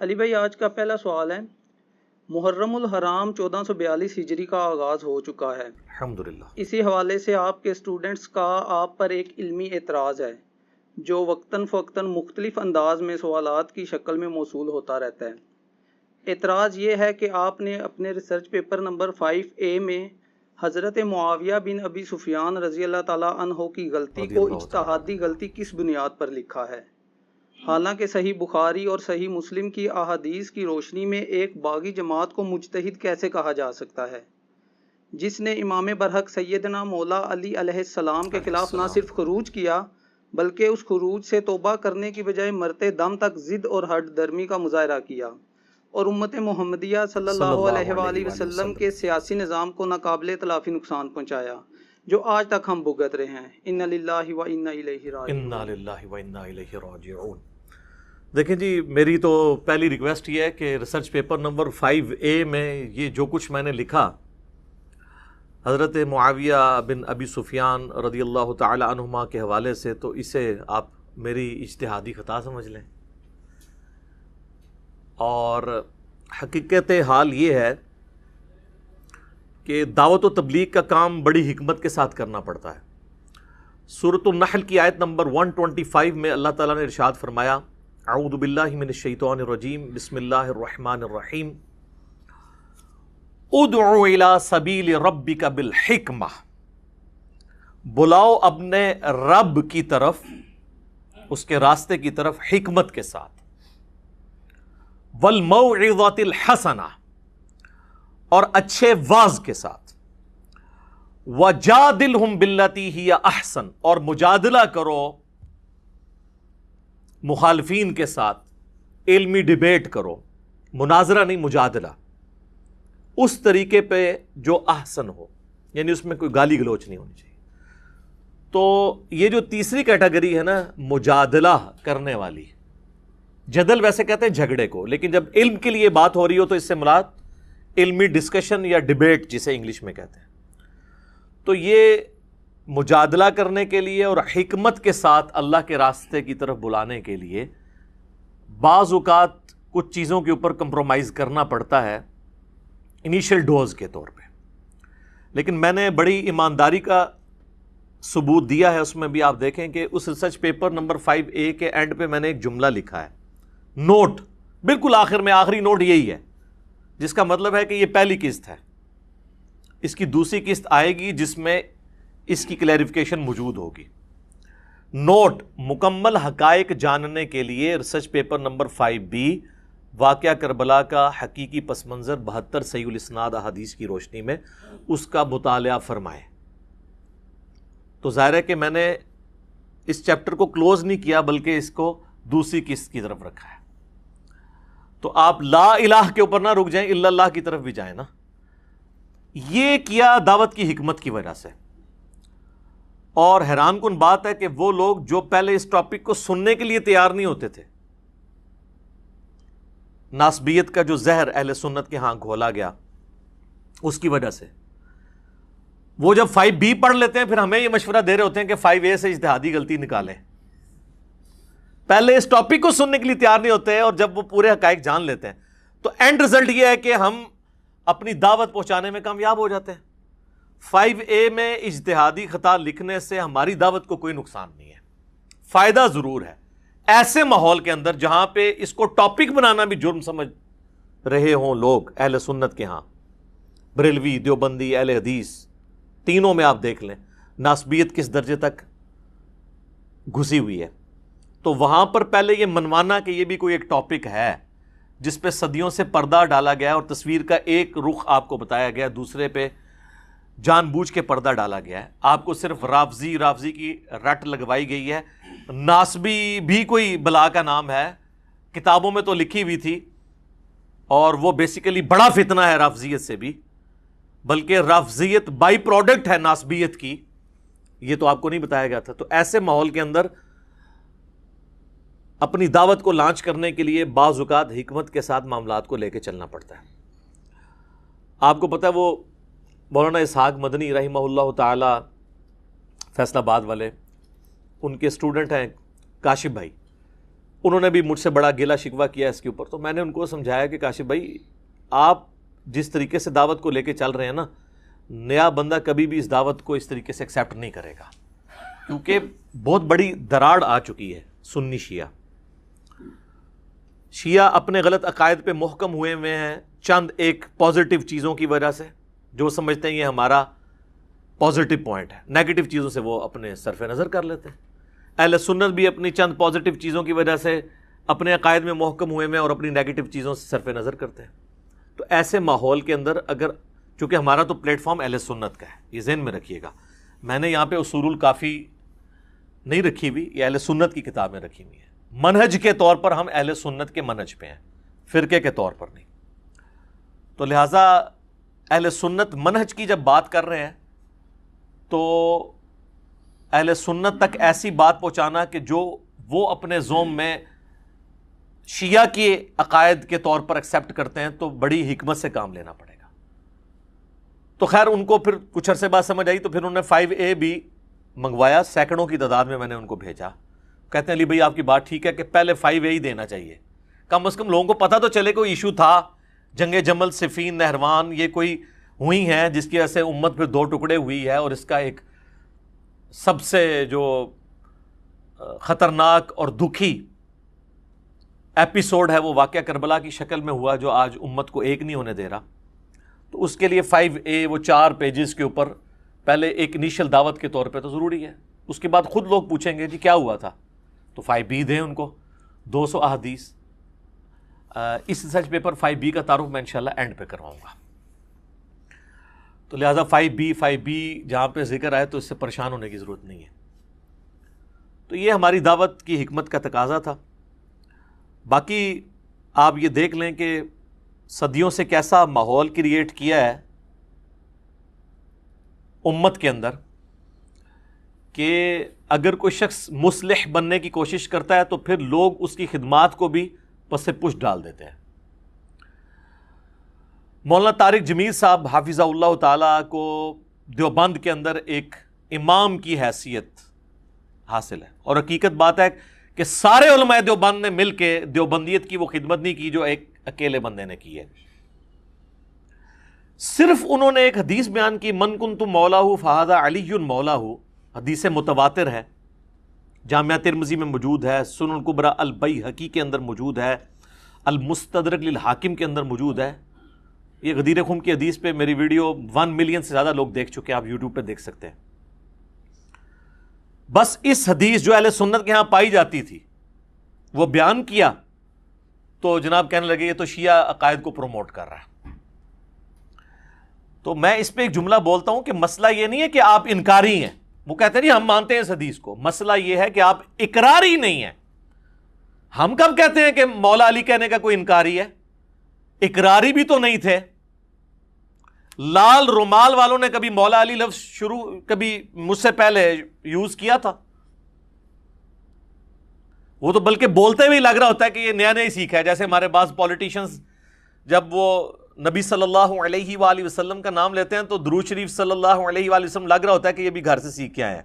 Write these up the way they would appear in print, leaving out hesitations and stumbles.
علی بھائی، آج کا پہلا سوال ہے، محرم الحرام 1442 ہجری کا آغاز ہو چکا ہے۔ الحمدللہ۔ اسی حوالے سے آپ کے اسٹوڈنٹس کا آپ پر ایک علمی اعتراض ہے جو وقتاً فوقتاً مختلف انداز میں سوالات کی شکل میں موصول ہوتا رہتا ہے۔ اعتراض یہ ہے کہ آپ نے اپنے ریسرچ پیپر نمبر 5A میں حضرت معاویہ بن ابی سفیان رضی اللہ تعالیٰ عنہ کی غلطی کو اجتہادی غلطی کس بنیاد پر لکھا ہے، حالانکہ صحیح بخاری اور صحیح مسلم کی احادیث کی روشنی میں ایک باغی جماعت کو مجتہد کیسے کہا جا سکتا ہے، جس نے امام برحق سیدنا مولا علی علیہ السلام کے خلاف نہ صرف خروج کیا بلکہ اس خروج سے توبہ کرنے کی بجائے مرتے دم تک ضد اور ہٹ درمی کا مظاہرہ کیا اور امت محمدیہ صلی اللہ علیہ وآلہ وسلم کے سیاسی نظام کو ناقابل تلافی نقصان پہنچایا جو آج تک ہم بھگت رہے ہیں۔ انا للہ و انا الیہ راجعون۔ انا للہ و انا الیہ راجعون۔ دیکھیں جی، میری تو پہلی ریکویسٹ یہ ہے کہ ریسرچ پیپر نمبر 5A میں یہ جو کچھ میں نے لکھا حضرت معاویہ بن ابی سفیان رضی اللہ تعالی عنہما کے حوالے سے، تو اسے آپ میری اجتہادی خطا سمجھ لیں، اور حقیقت حال یہ ہے کہ دعوت و تبلیغ کا کام بڑی حکمت کے ساتھ کرنا پڑتا ہے۔ سورۃ النحل کی آیت نمبر 125 میں اللہ تعالیٰ نے ارشاد فرمایا، اعوذ باللہ من الشیطان الرجیم، بسم اللہ الرحمن الرحیم، ادعو الی سبیل ربک بالحکمہ، بلاؤ اپنے رب کی طرف، اس کے راستے کی طرف حکمت کے ساتھ، والموعظۃ الحسنہ، اور اچھے واعظ کے ساتھ، وجادلہم باللتی ہی احسن، اور مجادلہ کرو مخالفین کے ساتھ، علمی ڈیبیٹ کرو، مناظرہ نہیں، مجادلہ، اس طریقے پہ جو احسن ہو، یعنی اس میں کوئی گالی گلوچ نہیں ہونی چاہیے۔ تو یہ جو تیسری کیٹیگری ہے نا، مجادلہ کرنے والی، جدل ویسے کہتے ہیں جھگڑے کو، لیکن جب علم کے لیے بات ہو رہی ہو تو اس سے مراد علمی ڈسکشن یا ڈیبیٹ جسے انگلش میں کہتے ہیں، تو یہ مجادلہ کرنے کے لیے اور حکمت کے ساتھ اللہ کے راستے کی طرف بلانے کے لیے بعض اوقات کچھ چیزوں کے اوپر کمپرومائز کرنا پڑتا ہے انیشل ڈوز کے طور پہ، لیکن میں نے بڑی ایمانداری کا ثبوت دیا ہے۔ اس میں بھی آپ دیکھیں کہ اس ریسرچ پیپر نمبر 5A کے اینڈ پہ میں نے ایک جملہ لکھا ہے، نوٹ، بالکل آخر میں آخری نوٹ یہی ہے، جس کا مطلب ہے کہ یہ پہلی قسط ہے، اس کی دوسری قسط آئے گی جس میں اس کی کلیریفیکیشن موجود ہوگی۔ نوٹ، مکمل حقائق جاننے کے لیے ریسرچ پیپر نمبر 5B، واقعہ کربلا کا حقیقی پس منظر 72 صحیح الاسناد احادیث کی روشنی میں اس کا مطالعہ فرمائیں۔ تو ظاہر ہے کہ میں نے اس چیپٹر کو کلوز نہیں کیا بلکہ اس کو دوسری قسط کی طرف رکھا ہے۔ تو آپ لا الہ کے اوپر نہ رک جائیں، الا اللہ کی طرف بھی جائیں نا۔ یہ کیا دعوت کی حکمت کی وجہ سے، اور حیران کن بات ہے کہ وہ لوگ جو پہلے اس ٹاپک کو سننے کے لیے تیار نہیں ہوتے تھے، ناسبیت کا جو زہر اہل سنت کے ہاں گھولا گیا اس کی وجہ سے، وہ جب 5B پڑھ لیتے ہیں پھر ہمیں یہ مشورہ دے رہے ہوتے ہیں کہ 5A سے اجتہادی غلطی نکالیں۔ پہلے اس ٹاپک کو سننے کے لیے تیار نہیں ہوتے ہیں، اور جب وہ پورے حقائق جان لیتے ہیں تو اینڈ رزلٹ یہ ہے کہ ہم اپنی دعوت پہنچانے میں کامیاب ہو جاتے ہیں۔ 5A میں اجتہادی خطا لکھنے سے ہماری دعوت کو کوئی نقصان نہیں ہے، فائدہ ضرور ہے۔ ایسے ماحول کے اندر جہاں پہ اس کو ٹاپک بنانا بھی جرم سمجھ رہے ہوں لوگ اہل سنت کے ہاں، بریلوی، دیوبندی، اہل حدیث، تینوں میں آپ دیکھ لیں ناسبیت کس درجے تک گھسی ہوئی ہے، تو وہاں پر پہلے یہ منوانا کہ یہ بھی کوئی ایک ٹاپک ہے جس پہ صدیوں سے پردہ ڈالا گیا اور تصویر کا ایک رخ آپ کو بتایا گیا، دوسرے پہ جان بوجھ کے پردہ ڈالا گیا ہے، آپ کو صرف رافضی کی رٹ لگوائی گئی ہے۔ ناسبی بھی کوئی بلا کا نام ہے، کتابوں میں تو لکھی ہوئی تھی، اور وہ بیسیکلی بڑا فتنہ ہے رافضیت سے بھی، بلکہ رافضیت بائی پروڈکٹ ہے ناسبیت کی، یہ تو آپ کو نہیں بتایا گیا تھا۔ تو ایسے ماحول کے اندر اپنی دعوت کو لانچ کرنے کے لیے بعض اوقات حکمت کے ساتھ معاملات کو لے کے چلنا پڑتا ہے۔ آپ کو پتہ ہے وہ مولانا اسحاق مدنی رحمہ اللہ تعالی فیصل آباد والے، ان کے اسٹوڈنٹ ہیں کاشف بھائی، انہوں نے بھی مجھ سے بڑا گیلا شکوہ کیا اس کے اوپر. تو میں نے ان کو سمجھایا کہ کاشف بھائی آپ جس طریقے سے دعوت کو لے کے چل رہے ہیں نا, نیا بندہ کبھی بھی اس دعوت کو اس طریقے سے ایکسیپٹ نہیں کرے گا, کیونکہ بہت بڑی دراڑ آ چکی ہے. سنی شیعہ اپنے غلط عقائد پہ محکم ہوئے ہیں چند ایک پازیٹیو چیزوں کی وجہ سے, جو سمجھتے ہیں یہ ہمارا پازیٹیو پوائنٹ ہے. نیگیٹو چیزوں سے وہ اپنے صرف نظر کر لیتے ہیں. اہل سنت بھی اپنی چند پازیٹیو چیزوں کی وجہ سے اپنے عقائد میں محکم ہوئے ہیں اور اپنی نیگیٹو چیزوں سے صرف نظر کرتے ہیں. تو ایسے ماحول کے اندر اگر, چونکہ ہمارا تو پلیٹ فارم اہل سنت کا ہے, یہ ذہن میں رکھیے گا. میں نے یہاں پہ اصول الکافی نہیں رکھی ہوئی, یہ اہل سنت کی کتابیں رکھی ہوئی ہیں. منہج کے طور پر ہم اہل سنت کے منہج پہ ہیں, فرقے کے طور پر نہیں. تو لہٰذا اہل سنت منہج کی جب بات کر رہے ہیں تو اہل سنت تک ایسی بات پہنچانا کہ جو وہ اپنے زوم میں شیعہ کے عقائد کے طور پر ایکسیپٹ کرتے ہیں, تو بڑی حکمت سے کام لینا پڑے گا. تو خیر ان کو پھر کچھ عرصے بعد سمجھ آئی, تو پھر انہوں نے 5A بھی منگوایا, سینکڑوں کی تعداد میں نے ان کو بھیجا. کہتے ہیں علی بھائی آپ کی بات ٹھیک ہے کہ پہلے 5A ہی دینا چاہیے, کم از کم لوگوں کو پتہ تو چلے کوئی ایشو تھا, جنگ جمل, صفین, نہروان, یہ کوئی ہوئی ہیں جس کی وجہ سے امت پھر 2 ٹکڑے ہوئی ہے, اور اس کا ایک سب سے جو خطرناک اور دکھی ایپیسوڈ ہے وہ واقعہ کربلا کی شکل میں ہوا, جو آج امت کو ایک نہیں ہونے دے رہا. تو اس کے لیے 5A وہ 4 پیجز کے اوپر پہلے ایک انیشل دعوت کے طور پہ تو ضروری ہے. اس کے بعد خود لوگ پوچھیں گے جی کیا ہوا تھا, تو 5B دیں ان کو, 200 احادیث. اس ریسرچ پیپر 5B کا تعارف میں انشاءاللہ اینڈ پہ کرواؤں گا. تو لہٰذا 5B جہاں پہ ذکر آئے تو اس سے پریشان ہونے کی ضرورت نہیں ہے. تو یہ ہماری دعوت کی حکمت کا تقاضا تھا. باقی آپ یہ دیکھ لیں کہ صدیوں سے کیسا ماحول کریٹ کیا ہے امت کے اندر, کہ اگر کوئی شخص مصلح بننے کی کوشش کرتا ہے تو پھر لوگ اس کی خدمات کو بھی پس پش ڈال دیتے ہیں. مولانا طارق جمیل صاحب حافظہ اللہ تعالیٰ کو دیوبند کے اندر ایک امام کی حیثیت حاصل ہے, اور حقیقت بات ہے کہ سارے علماء دیوبند نے مل کے دیوبندیت کی وہ خدمت نہیں کی جو ایک اکیلے بندے نے کی ہے. صرف انہوں نے ایک حدیث بیان کی, من کنت مولاہ فہذا علی مولاہ, حدیث متواتر ہے, جامعہ ترمذی میں موجود ہے, سنن الکبریٰ البیہقی کے اندر موجود ہے, المستدرک للحاکم کے اندر موجود ہے. یہ غدیر خم کی حدیث پہ میری ویڈیو 1 ملین سے زیادہ لوگ دیکھ چکے ہیں, آپ یوٹیوب پہ دیکھ سکتے ہیں. بس اس حدیث جو اہل سنت کے ہاں پائی جاتی تھی وہ بیان کیا تو جناب کہنے لگے یہ تو شیعہ عقائد کو پروموٹ کر رہا ہے. تو میں اس پہ ایک جملہ بولتا ہوں کہ مسئلہ یہ نہیں ہے کہ آپ انکاری ہیں, وہ کہتے ہیں ہم مانتے ہیں اس حدیث کو, مسئلہ یہ ہے کہ آپ اقراری نہیں ہیں. ہم کب کہتے ہیں کہ مولا علی کہنے کا کوئی انکاری ہے؟ اقراری بھی تو نہیں تھے. لال رومال والوں نے کبھی مولا علی لفظ کبھی مجھ سے پہلے یوز کیا تھا؟ وہ تو بلکہ بولتے ہوئے لگ رہا ہوتا ہے کہ یہ نیا نیا سیکھا ہے. جیسے ہمارے بعض پولیٹیشنز جب وہ نبی صلی اللہ علیہ وآلہ وسلم کا نام لیتے ہیں تو درود شریف صلی اللہ علیہ وآلہ وسلم لگ رہا ہوتا ہے کہ یہ بھی گھر سے سیکھ کے آئے ہیں.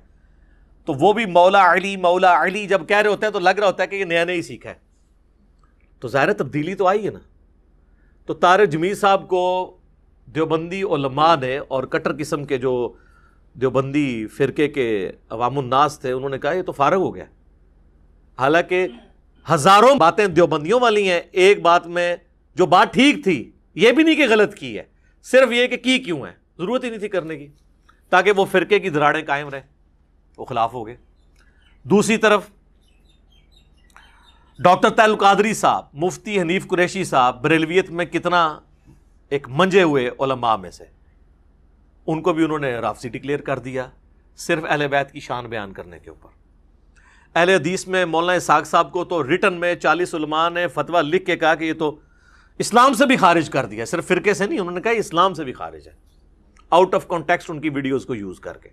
تو وہ بھی مولا علی جب کہہ رہے ہوتے ہیں تو لگ رہا ہوتا ہے کہ یہ نیا نیا سیکھا ہے. تو ظاہر تبدیلی تو آئی ہے نا. تو طارق جمیل صاحب کو دیوبندی علماء نے اور کٹر قسم کے جو دیوبندی فرقے کے عوام الناس تھے, انہوں نے کہا یہ تو فارغ ہو گیا. حالانکہ ہزاروں باتیں دیوبندیوں والی ہیں, ایک بات میں جو بات ٹھیک تھی یہ بھی نہیں کہ غلط کی ہے, صرف یہ کہ کی کیوں ہے, ضرورت ہی نہیں تھی کرنے کی, تاکہ وہ فرقے کی دراڑیں قائم رہیں, وہ خلاف ہو گئے. دوسری طرف ڈاکٹر طاہر القادری صاحب, مفتی حنیف قریشی صاحب, بریلویت میں کتنا ایک منجے ہوئے علماء میں سے, ان کو بھی انہوں نے رافضی ڈکلیئر کر دیا صرف اہل بیت کی شان بیان کرنے کے اوپر. اہل حدیث میں مولانا اسحاق صاحب کو تو ریٹن میں 40 علماء نے فتویٰ لکھ کے کہا کہ یہ تو اسلام سے بھی خارج کر دیا, صرف فرقے سے نہیں, انہوں نے کہا یہ اسلام سے بھی خارج ہے, آؤٹ آف کانٹیکسٹ ان کی ویڈیوز کو یوز کر کے.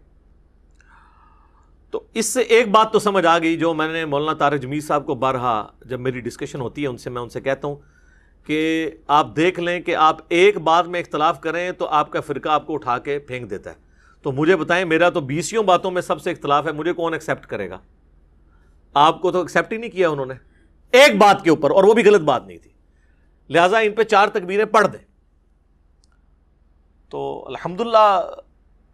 تو اس سے ایک بات تو سمجھ آ گئی, جو میں نے مولانا طارق جمیل صاحب کو بارہا جب میری ڈسکشن ہوتی ہے ان سے, میں ان سے کہتا ہوں کہ آپ دیکھ لیں کہ آپ ایک بات میں اختلاف کریں تو آپ کا فرقہ آپ کو اٹھا کے پھینک دیتا ہے. تو مجھے بتائیں, میرا تو 20 باتوں میں سب سے اختلاف ہے, مجھے کون ایکسیپٹ کرے گا؟ آپ کو تو ایکسیپٹ ہی نہیں کیا انہوں نے. ایک بات کے اوپر، اور وہ بھی غلط بات نہیں تھی، لہٰذا ان پہ 4 تکبیریں پڑھ دیں. تو الحمدللہ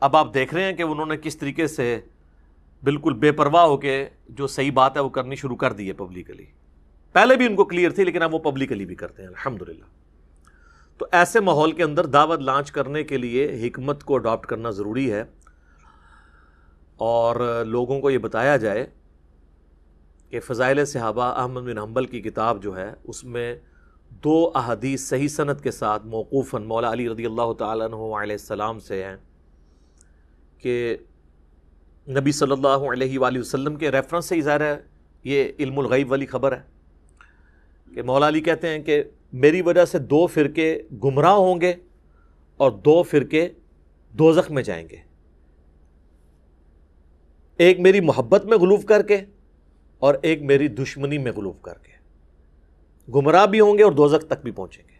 اب آپ دیکھ رہے ہیں کہ انہوں نے کس طریقے سے بالکل بے پرواہ ہو کے جو صحیح بات ہے وہ کرنی شروع کر دی ہے پبلکلی. پہلے بھی ان کو کلیئر تھی لیکن اب وہ پبلکلی بھی کرتے ہیں الحمدللہ. تو ایسے ماحول کے اندر دعوت لانچ کرنے کے لیے حکمت کو اڈاپٹ کرنا ضروری ہے، اور لوگوں کو یہ بتایا جائے کہ فضائل صحابہ احمد بن حنبل کی کتاب جو ہے اس میں 2 احادیث صحیح سند کے ساتھ موقوفاً مولا علی رضی اللہ تعالیٰ عنہ علیہ السلام سے ہیں کہ نبی صلی اللہ علیہ وآلہ وسلم کے ریفرنس سے ہی ظاہر ہے یہ علم الغیب والی خبر ہے کہ مولا علی کہتے ہیں کہ میری وجہ سے 2 فرقے گمراہ ہوں گے اور 2 فرقے دوزخ میں جائیں گے، ایک میری محبت میں غلوف کر کے اور ایک میری دشمنی میں غلوف کر کے. گمراہ بھی ہوں گے اور دوزخ تک بھی پہنچیں گے.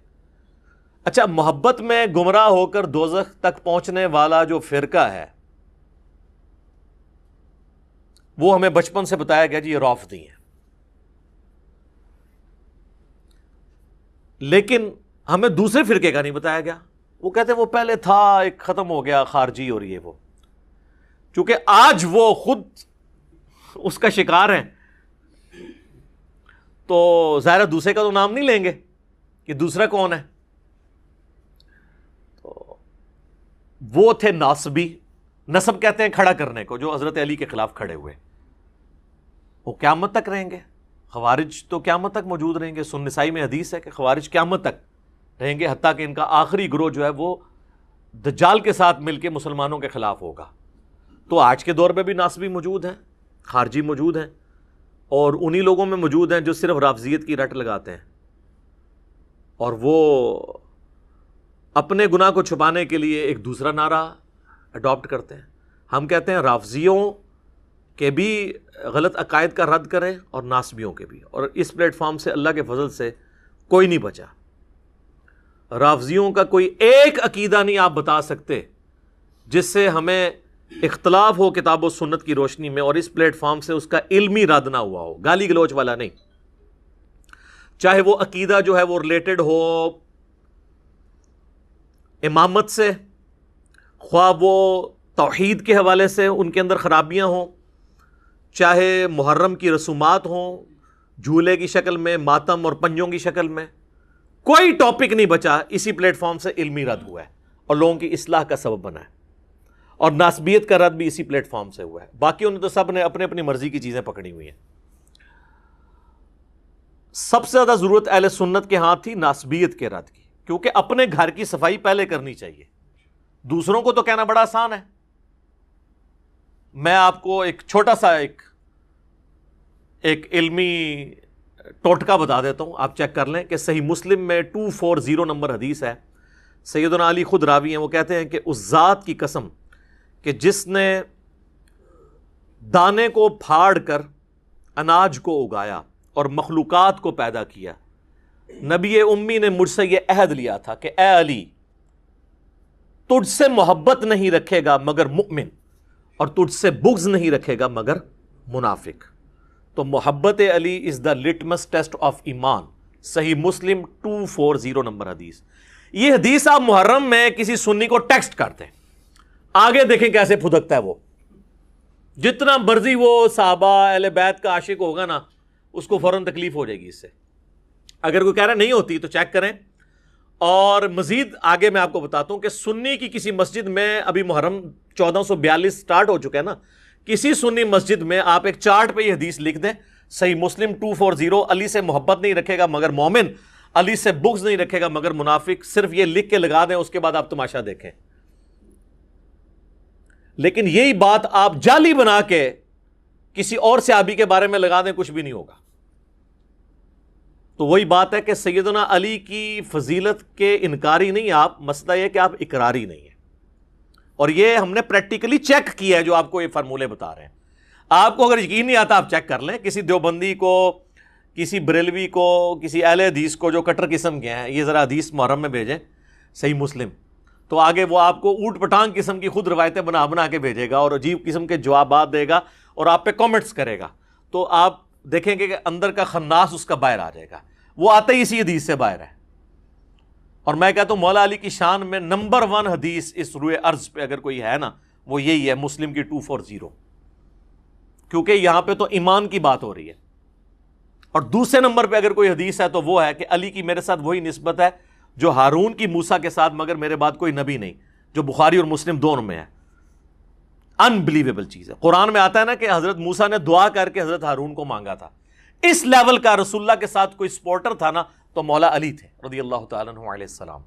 اچھا، محبت میں گمراہ ہو کر دوزخ تک پہنچنے والا جو فرقہ ہے وہ ہمیں بچپن سے بتایا گیا جی یہ رافضی ہیں، لیکن ہمیں دوسرے فرقے کا نہیں بتایا گیا. وہ کہتے ہیں وہ پہلے تھا، ایک ختم ہو گیا، خارجی اور یہ وہ. چونکہ آج وہ خود اس کا شکار ہیں تو ظاہر دوسرے کا تو نام نہیں لیں گے کہ دوسرا کون ہے. تو وہ تھے ناصبی، نسب کہتے ہیں کھڑا کرنے کو، جو حضرت علی کے خلاف کھڑے ہوئے. وہ قیامت تک رہیں گے. خوارج تو قیامت تک موجود رہیں گے. سنن نسائی میں حدیث ہے کہ خوارج قیامت تک رہیں گے، حتیٰ کہ ان کا آخری گروہ جو ہے وہ دجال کے ساتھ مل کے مسلمانوں کے خلاف ہوگا. تو آج کے دور میں بھی ناصبی موجود ہیں، خارجی موجود ہیں، اور انہی لوگوں میں موجود ہیں جو صرف رافضیت کی رٹ لگاتے ہیں، اور وہ اپنے گناہ کو چھپانے کے لیے ایک دوسرا نعرہ اڈاپٹ کرتے ہیں. ہم کہتے ہیں رافضیوں کے بھی غلط عقائد کا رد کریں اور ناصبیوں کے بھی، اور اس پلیٹ فارم سے اللہ کے فضل سے کوئی نہیں بچا. رافضیوں کا کوئی ایک عقیدہ نہیں آپ بتا سکتے جس سے ہمیں اختلاف ہو کتاب و سنت کی روشنی میں، اور اس پلیٹ فارم سے اس کا علمی رد نہ ہوا ہو، گالی گلوچ والا نہیں. چاہے وہ عقیدہ جو ہے وہ ریلیٹڈ ہو امامت سے، خواہ وہ توحید کے حوالے سے ان کے اندر خرابیاں ہوں، چاہے محرم کی رسومات ہوں، جھولے کی شکل میں، ماتم اور پنجوں کی شکل میں، کوئی ٹاپک نہیں بچا اسی پلیٹ فارم سے علمی رد ہوا ہے اور لوگوں کی اصلاح کا سبب بنا ہے. اور ناسبیت کا رد بھی اسی پلیٹ فارم سے ہوا ہے. باقیوں نے تو سب نے اپنے اپنی مرضی کی چیزیں پکڑی ہوئی ہیں. سب سے زیادہ ضرورت اہل سنت کے ہاتھ تھی ناسبیت کے رد کی، کیونکہ اپنے گھر کی صفائی پہلے کرنی چاہیے. دوسروں کو تو کہنا بڑا آسان ہے. میں آپ کو ایک چھوٹا سا ایک علمی ٹوٹکا بتا دیتا ہوں، آپ چیک کر لیں کہ صحیح مسلم میں 240 نمبر حدیث ہے. سیدنا علی خود راوی ہیں، وہ کہتے ہیں کہ اس ذات کی قسم کہ جس نے دانے کو پھاڑ کر اناج کو اگایا اور مخلوقات کو پیدا کیا، نبی امی نے مجھ سے یہ عہد لیا تھا کہ اے علی، تجھ سے محبت نہیں رکھے گا مگر مؤمن، اور تجھ سے بغض نہیں رکھے گا مگر منافق. تو محبت علی از دا لٹمس ٹیسٹ آف ایمان. صحیح مسلم 240 نمبر حدیث. یہ حدیث آپ محرم میں کسی سنی کو ٹیکسٹ کرتے ہیں، آگے دیکھیں کیسے پھدکتا ہے وہ. جتنا مرضی وہ صحابہ اہل بیت کا عاشق ہوگا نا، اس کو فوراً تکلیف ہو جائے گی اس سے. اگر کوئی کہہ رہا نہیں ہوتی تو چیک کریں. اور مزید آگے میں آپ کو بتاتا ہوں کہ سنی کی کسی مسجد میں، ابھی محرم 1442 سٹارٹ ہو چکا ہے نا، کسی سنی مسجد میں آپ ایک چارٹ پہ یہ حدیث لکھ دیں، صحیح مسلم 240، علی سے محبت نہیں رکھے گا مگر مومن، علی سے بغض نہیں رکھے گا مگر منافق. صرف یہ لکھ کے لگا دیں، اس کے بعد آپ تماشا دیکھیں. لیکن یہی بات آپ جعلی بنا کے کسی اور صحابی کے بارے میں لگا دیں، کچھ بھی نہیں ہوگا. تو وہی بات ہے کہ سیدنا علی کی فضیلت کے انکاری نہیں آپ، مسئلہ یہ کہ آپ اقراری نہیں ہیں. اور یہ ہم نے پریکٹیکلی چیک کیا ہے جو آپ کو یہ فارمولے بتا رہے ہیں. آپ کو اگر یقین نہیں آتا آپ چیک کر لیں، کسی دیوبندی کو، کسی بریلوی کو، کسی اہل حدیث کو جو کٹر قسم کے ہیں، یہ ذرا حدیث محرم میں بھیجیں صحیح مسلم، تو آگے وہ آپ کو اوٹ پٹانگ قسم کی خود روایتیں بنا بنا کے بھیجے گا اور عجیب قسم کے جوابات دے گا اور آپ پہ کامنٹس کرے گا. تو آپ دیکھیں گے کہ اندر کا خناس اس کا باہر آ جائے گا، وہ آتے ہی اسی حدیث سے باہر ہے۔ اور میں کہتا ہوں مولا علی کی شان میں نمبر 1 حدیث اس روئے ارض پہ اگر کوئی ہے نا، وہ یہی ہے، مسلم کی 240، کیونکہ یہاں پہ تو ایمان کی بات ہو رہی ہے۔ اور دوسرے نمبر پہ اگر کوئی حدیث ہے تو وہ ہے کہ علی کی میرے ساتھ وہی نسبت ہے جو ہارون کی موسیٰ کے ساتھ، مگر میرے بعد کوئی نبی نہیں، جو بخاری اور مسلم دونوں میں ہے۔ انبلیویبل چیز ہے۔ قرآن میں آتا ہے نا کہ حضرت موسیٰ نے دعا کر کے حضرت ہارون کو مانگا تھا۔ اس لیول کا رسول اللہ کے ساتھ کوئی سپورٹر تھا نا تو مولا علی تھے رضی اللہ تعالیٰ عنہ علیہ السلام۔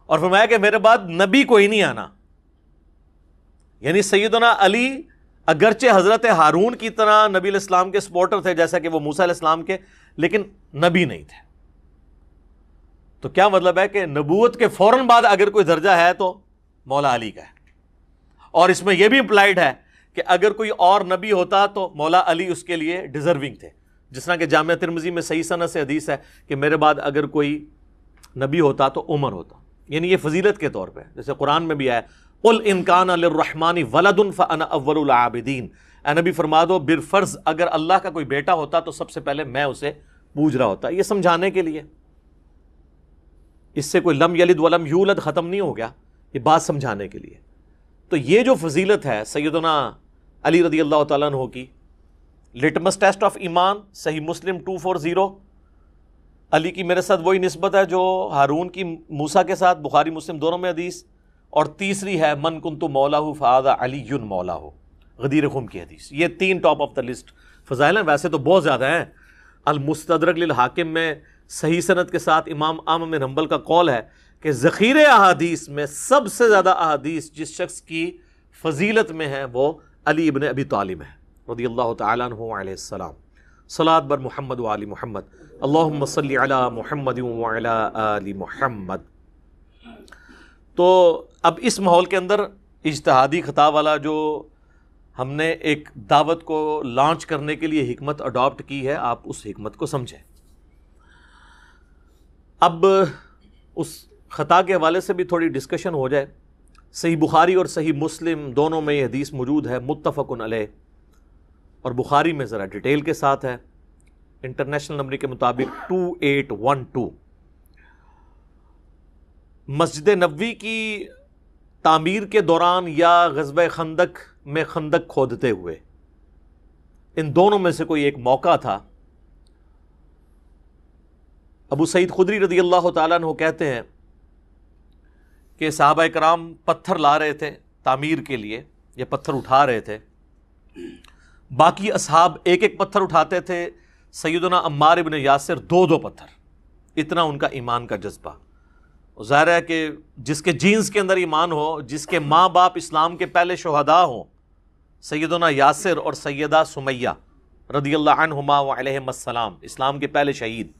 اور فرمایا کہ میرے بعد نبی کوئی نہیں آنا، یعنی سیدنا علی اگرچہ حضرت ہارون کی طرح نبی علیہ السلام کے سپورٹر تھے جیسا کہ وہ موسیٰ علیہ السلام کے، لیکن نبی نہیں تھے۔ تو کیا مطلب ہے کہ نبوت کے فوراً بعد اگر کوئی درجہ ہے تو مولا علی کا ہے۔ اور اس میں یہ بھی امپلائڈ ہے کہ اگر کوئی اور نبی ہوتا تو مولا علی اس کے لیے ڈیزرونگ تھے، جس طرح کہ جامعہ ترمذی میں صحیح سند سے حدیث ہے کہ میرے بعد اگر کوئی نبی ہوتا تو عمر ہوتا، یعنی یہ فضیلت کے طور پہ، جیسے قرآن میں بھی آیا قل ان کان للرحمن ولد فانا اول العابدین، اے نبی فرما دو بالفرض اگر اللہ کا کوئی بیٹا ہوتا تو سب سے پہلے میں اسے پوج رہا ہوتا۔ یہ سمجھانے کے لیے، اس سے کوئی لم یلد ولم یولد ختم نہیں ہو گیا، یہ بات سمجھانے کے لیے۔ تو یہ جو فضیلت ہے سیدنا علی رضی اللہ تعالیٰ عنہ کی، لٹمس ٹیسٹ آف ایمان، صحیح مسلم 240، علی کی میرے ساتھ وہی نسبت ہے جو ہارون کی موسیٰ کے ساتھ، بخاری مسلم دونوں میں حدیث۔ اور تیسری ہے من کنت مولاہ فہذا علی مولاہ، غدیر خم کی حدیث۔ یہ 3 ٹاپ آف دا لسٹ فضائل ہیں، ویسے تو بہت زیادہ ہیں۔ المستدرک للحاکم میں صحیح سند کے ساتھ امام احمد بن حنبل کا قول ہے کہ ذخیرے احادیث میں سب سے زیادہ احادیث جس شخص کی فضیلت میں ہیں وہ علی ابن ابی طالب ہے رضی اللہ تعالیٰ عنہ علیہ السلام۔ صلاۃ بر محمد و آل محمد، اللہم صلی علی محمد و علی آل محمد۔ تو اب اس ماحول کے اندر اجتہادی خطاب والا جو ہم نے ایک دعوت کو لانچ کرنے کے لیے حکمت اڈاپٹ کی ہے، آپ اس حکمت کو سمجھیں۔ اب اس خطا کے حوالے سے بھی تھوڑی ڈسکشن ہو جائے۔ صحیح بخاری اور صحیح مسلم دونوں میں یہ حدیث موجود ہے، متفق علیہ، اور بخاری میں ذرا ڈیٹیل کے ساتھ ہے، انٹرنیشنل نمبر کے مطابق 2812۔ مسجد نبوی کی تعمیر کے دوران یا غزوہ خندق میں خندق کھودتے ہوئے، ان دونوں میں سے کوئی ایک موقع تھا۔ ابو سعید خدری رضی اللہ تعالیٰ عنہ کہتے ہیں کہ صحابہ کرام پتھر لا رہے تھے تعمیر کے لیے، یہ پتھر اٹھا رہے تھے، باقی اصحاب ایک ایک پتھر اٹھاتے تھے، سیدنا عمار ابن یاسر 2 پتھر، اتنا ان کا ایمان کا جذبہ۔ ظاہر ہے کہ جس کے جینز کے اندر ایمان ہو، جس کے ماں باپ اسلام کے پہلے شہداء ہوں، سیدنا یاسر اور سیدہ سمیہ رضی اللہ عنہما وعلیہم السلام، اسلام کے پہلے شہید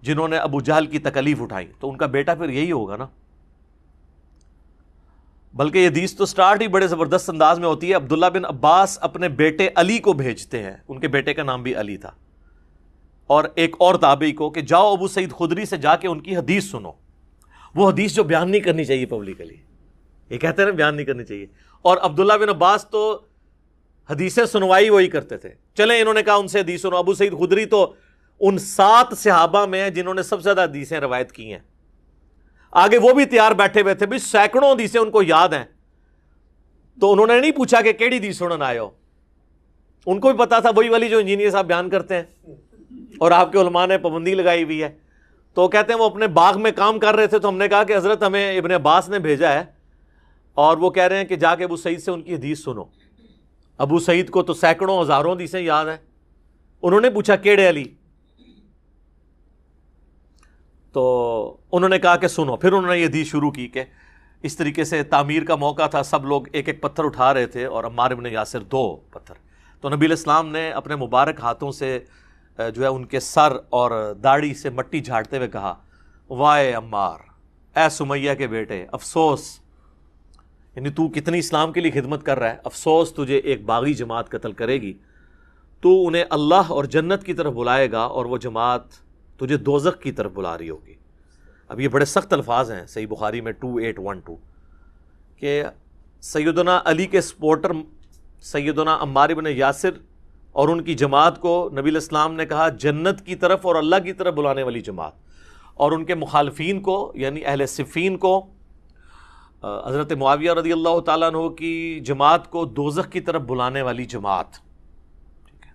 جنہوں نے ابو جہل کی تکلیف اٹھائی، تو ان کا بیٹا پھر یہی ہوگا نا۔ بلکہ یہ حدیث تو سٹارٹ ہی بڑے زبردست انداز میں ہوتی ہے۔ عبداللہ بن عباس اپنے بیٹے علی کو بھیجتے ہیں، ان کے بیٹے کا نام بھی علی تھا، اور ایک اور تابعی کو کہ جاؤ ابو سعید خدری سے جا کے ان کی حدیث سنو، وہ حدیث جو بیان نہیں کرنی چاہیے پبلکلی، یہ کہتے ہیں نا بیان نہیں کرنی چاہیے۔ اور عبداللہ بن عباس تو حدیثیں سنوائی وہی کرتے تھے، چلیں انہوں نے کہا ان سے حدیث سنو۔ ابو سعید خدری تو ان 7 صحابہ میں ہیں جنہوں نے سب سے زیادہ حدیثیں روایت کی ہیں، آگے وہ بھی تیار بیٹھے ہوئے تھے، بھی سینکڑوں حدیثیں ان کو یاد ہیں، تو انہوں نے نہیں پوچھا کہ کیڑی حدیث سنن آئے ہو، ان کو بھی پتا تھا وہی والی جو انجینئر صاحب بیان کرتے ہیں، اور آپ کے علماء نے پابندی لگائی ہوئی ہے۔ تو کہتے ہیں وہ اپنے باغ میں کام کر رہے تھے، تو ہم نے کہا کہ حضرت ہمیں ابن عباس نے بھیجا ہے، اور وہ کہہ رہے ہیں کہ جا کے ابو سعید سے ان کی حدیث سنو۔ ابو سعید کو تو سینکڑوں ہزاروں حدیثیں یاد ہیں، انہوں نے پوچھا کیڑے علی، تو انہوں نے کہا کہ سنو۔ پھر انہوں نے یہ حدیث شروع کی کہ اس طریقے سے تعمیر کا موقع تھا، سب لوگ ایک ایک پتھر اٹھا رہے تھے اور عمار بن یاسر 2 پتھر۔ تو نبی علیہ السلام نے اپنے مبارک ہاتھوں سے جو ہے ان کے سر اور داڑھی سے مٹی جھاڑتے ہوئے کہا، وائے عمار، اے سمیہ کے بیٹے، افسوس، یعنی تو کتنی اسلام کے لیے خدمت کر رہا ہے، افسوس تجھے ایک باغی جماعت قتل کرے گی، تو انہیں اللہ اور جنت کی طرف بلائے گا اور وہ جماعت تجھے دوزخ کی طرف بلا رہی ہوگی۔ اب یہ بڑے سخت الفاظ ہیں صحیح بخاری میں 2812 کہ سیدنا علی کے سپورٹر سیدنا عمار بن یاسر اور ان کی جماعت کو نبی علیہ السلام نے کہا جنت کی طرف اور اللہ کی طرف بلانے والی جماعت، اور ان کے مخالفین کو یعنی اہل صفین کو، حضرت معاویہ رضی اللہ تعالیٰ عنہ کی جماعت کو دوزخ کی طرف بلانے والی جماعت، ٹھیک ہے.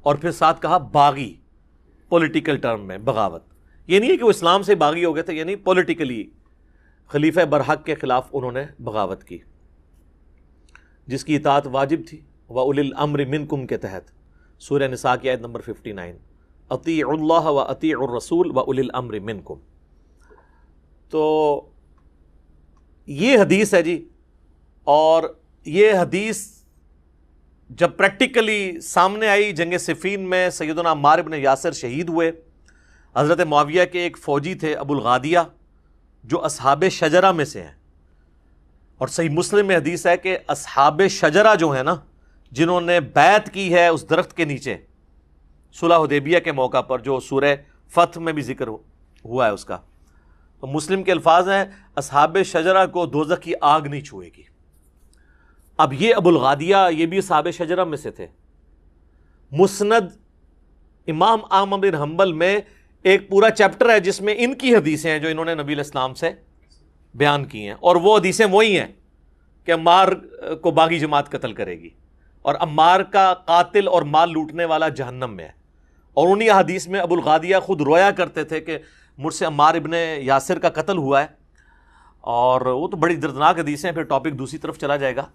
اور پھر ساتھ کہا باغی، پولیٹیکل ٹرم میں بغاوت. یہ نہیں ہے کہ وہ اسلام سے باغی ہو گئے تھے، یعنی پولیٹیکلی خلیفہ برحق کے خلاف انہوں نے بغاوت کی، جس کی اطاعت واجب تھی. وَأُولِي الْأَمْرِ مِنْكُمْ کے تحت سورہ نساء کی آیت نمبر 59، اطیعوا اللہ واطیعوا الرسول وَأُولِي الْأَمْرِ مِنْكُمْ. تو یہ حدیث ہے جی. اور یہ حدیث جب پریکٹیکلی سامنے آئی جنگ صفین میں سیدنا عمار بن یاسر شہید ہوئے. حضرت معاویہ کے ایک فوجی تھے ابو الغادیہ جو اصحاب شجرہ میں سے ہیں، اور صحیح مسلم میں حدیث ہے کہ اصحاب شجرہ جو ہیں نا، جنہوں نے بیعت کی ہے اس درخت کے نیچے صلح حدیبیہ کے موقع پر، جو سورہ فتح میں بھی ذکر ہوا ہے اس کا، تو مسلم کے الفاظ ہیں اصحاب شجرہ کو دوزخ کی آگ نہیں چھوئے گی. اب یہ ابو الغادیہ یہ بھی اصحاب شجرہ میں سے تھے. مسند امام احمد بن حنبل میں ایک پورا چیپٹر ہے جس میں ان کی حدیثیں ہیں جو انہوں نے نبی علیہ السلام سے بیان کی ہیں، اور وہ حدیثیں وہی ہیں کہ عمار کو باغی جماعت قتل کرے گی اور عمار کا قاتل اور مال لوٹنے والا جہنم میں ہے. اور انہی حدیث میں ابو الغادیہ خود رویا کرتے تھے کہ مجھ سے عمار ابن یاسر کا قتل ہوا ہے. اور وہ تو بڑی دردناک حدیثیں ہیں، پھر ٹاپک دوسری طرف چلا جائے گا،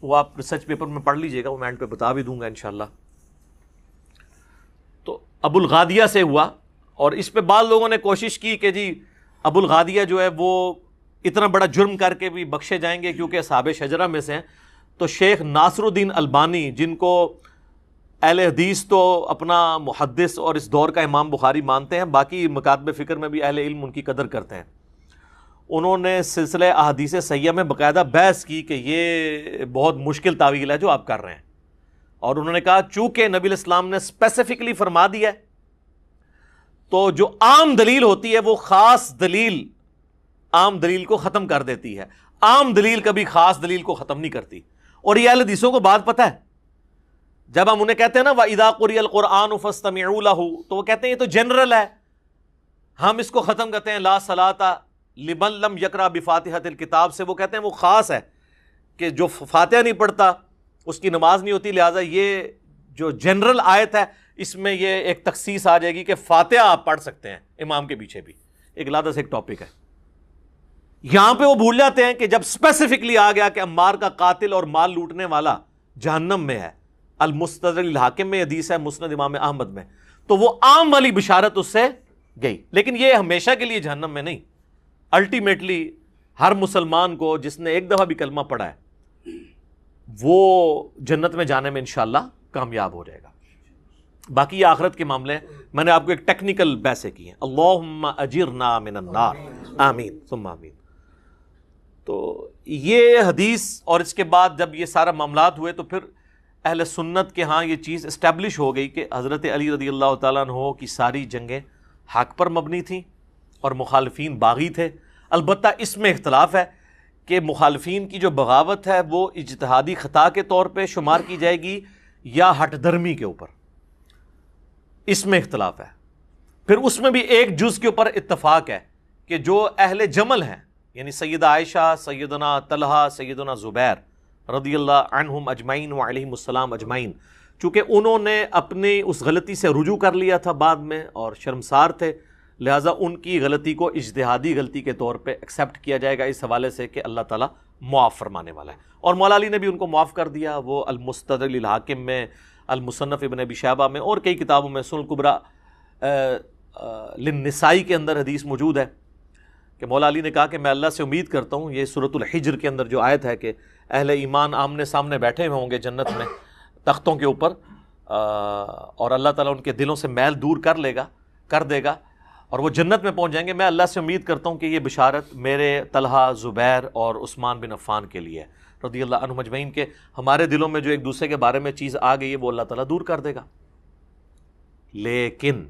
وہ آپ ریسرچ پیپر میں پڑھ لیجئے گا، وہ میں اینڈ پہ بتا بھی دوں گا انشاءاللہ. تو ابو الغادیہ سے ہوا، اور اس پہ بعض لوگوں نے کوشش کی کہ جی ابو الغادیہ جو ہے وہ اتنا بڑا جرم کر کے بھی بخشے جائیں گے کیونکہ اصحاب شجرہ میں سے ہیں. تو شیخ ناصر الدین البانی، جن کو اہل حدیث تو اپنا محدث اور اس دور کا امام بخاری مانتے ہیں، باقی مکاتب فکر میں بھی اہل علم ان کی قدر کرتے ہیں، انہوں نے سلسلہ احادیث صحیحہ میں باقاعدہ بحث کی کہ یہ بہت مشکل تعویل ہے جو آپ کر رہے ہیں. اور انہوں نے کہا چونکہ نبی علیہ السلام نے اسپیسیفکلی فرما دیا ہے تو جو عام دلیل ہوتی ہے وہ خاص دلیل عام دلیل کو ختم کر دیتی ہے، عام دلیل کبھی خاص دلیل کو ختم نہیں کرتی. اور یہ اہل حدیثوں کو بات پتہ ہے، جب ہم انہیں کہتے ہیں نا وَإِذَا قُرِئَ الْقُرْآنُ فَاسْتَمِعُوا لَهُ، تو وہ کہتے ہیں یہ تو جنرل ہے، ہم اس کو ختم کرتے ہیں لا صلاۃ لمن لم یقرأ بفاتحۃ الکتاب سے. وہ کہتے ہیں وہ خاص ہے کہ جو فاتحہ نہیں پڑھتا اس کی نماز نہیں ہوتی، لہٰذا یہ جو جنرل آیت ہے اس میں یہ ایک تخصیص آ جائے گی کہ فاتحہ آپ پڑھ سکتے ہیں امام کے پیچھے بھی. ایک علیحدہ سے ایک ٹاپک ہے. یہاں پہ وہ بھول جاتے ہیں کہ جب اسپیسیفکلی آ گیا کہ عمار کا قاتل اور مال لوٹنے والا جہنم میں ہے، المستدرک الحاکم میں حدیث ہے، مسند امام احمد میں، تو وہ عام والی بشارت اس سے گئی. لیکن یہ ہمیشہ کے لیے جہنم میں نہیں، الٹیمیٹلی ہر مسلمان کو جس نے ایک دفعہ بھی کلمہ پڑھا ہے وہ جنت میں جانے میں انشاءاللہ کامیاب ہو جائے گا. باقی یہ آخرت کے معاملے میں نے آپ کو ایک ٹیکنیکل بحثیں کی ہیں. اللہم اجرنا من النار، آمین ثم آمین. تو یہ حدیث اور اس کے بعد جب یہ سارا معاملات ہوئے تو پھر اہل سنت کے ہاں یہ چیز اسٹیبلش ہو گئی کہ حضرت علی رضی اللہ تعالیٰ عنہ کی ساری جنگیں حق پر مبنی تھیں اور مخالفین باغی تھے. البتہ اس میں اختلاف ہے کہ مخالفین کی جو بغاوت ہے وہ اجتہادی خطا کے طور پہ شمار کی جائے گی یا ہٹ درمی کے اوپر، اس میں اختلاف ہے. پھر اس میں بھی ایک جز کے اوپر اتفاق ہے کہ جو اہل جمل ہیں یعنی سیدہ عائشہ، سیدنا طلحہ، سیدنا زبیر رضی اللہ عنہم اجمعین وعلیہم السلام اجمعین، چونکہ انہوں نے اپنی اس غلطی سے رجوع کر لیا تھا بعد میں اور شرمسار تھے، لہٰذا ان کی غلطی کو اجتہادی غلطی کے طور پہ ایکسیپٹ کیا جائے گا اس حوالے سے کہ اللہ تعالیٰ معاف فرمانے والا ہے. اور مولا علی نے بھی ان کو معاف کر دیا. وہ المستدرک للحاکم میں، المصنف ابن ابی شیبہ میں اور کئی کتابوں میں، سنن الکبریٰ للنسائی کے اندر حدیث موجود ہے کہ مولا علی نے کہا کہ میں اللہ سے امید کرتا ہوں، یہ سورۃ الحجر کے اندر جو آیت ہے کہ اہل ایمان آمنے سامنے بیٹھے ہوئے ہوں گے جنت میں تختوں کے اوپر، اور اللہ تعالیٰ ان کے دلوں سے میل دور کر دے گا اور وہ جنت میں پہنچ جائیں گے. میں اللہ سے امید کرتا ہوں کہ یہ بشارت میرے طلحہ، زبیر اور عثمان بن عفان کے لیے رضی اللہ عنہم اجمعین کے ہمارے دلوں میں جو ایک دوسرے کے بارے میں چیز آ گئی ہے وہ اللہ تعالیٰ دور کر دے گا. لیکن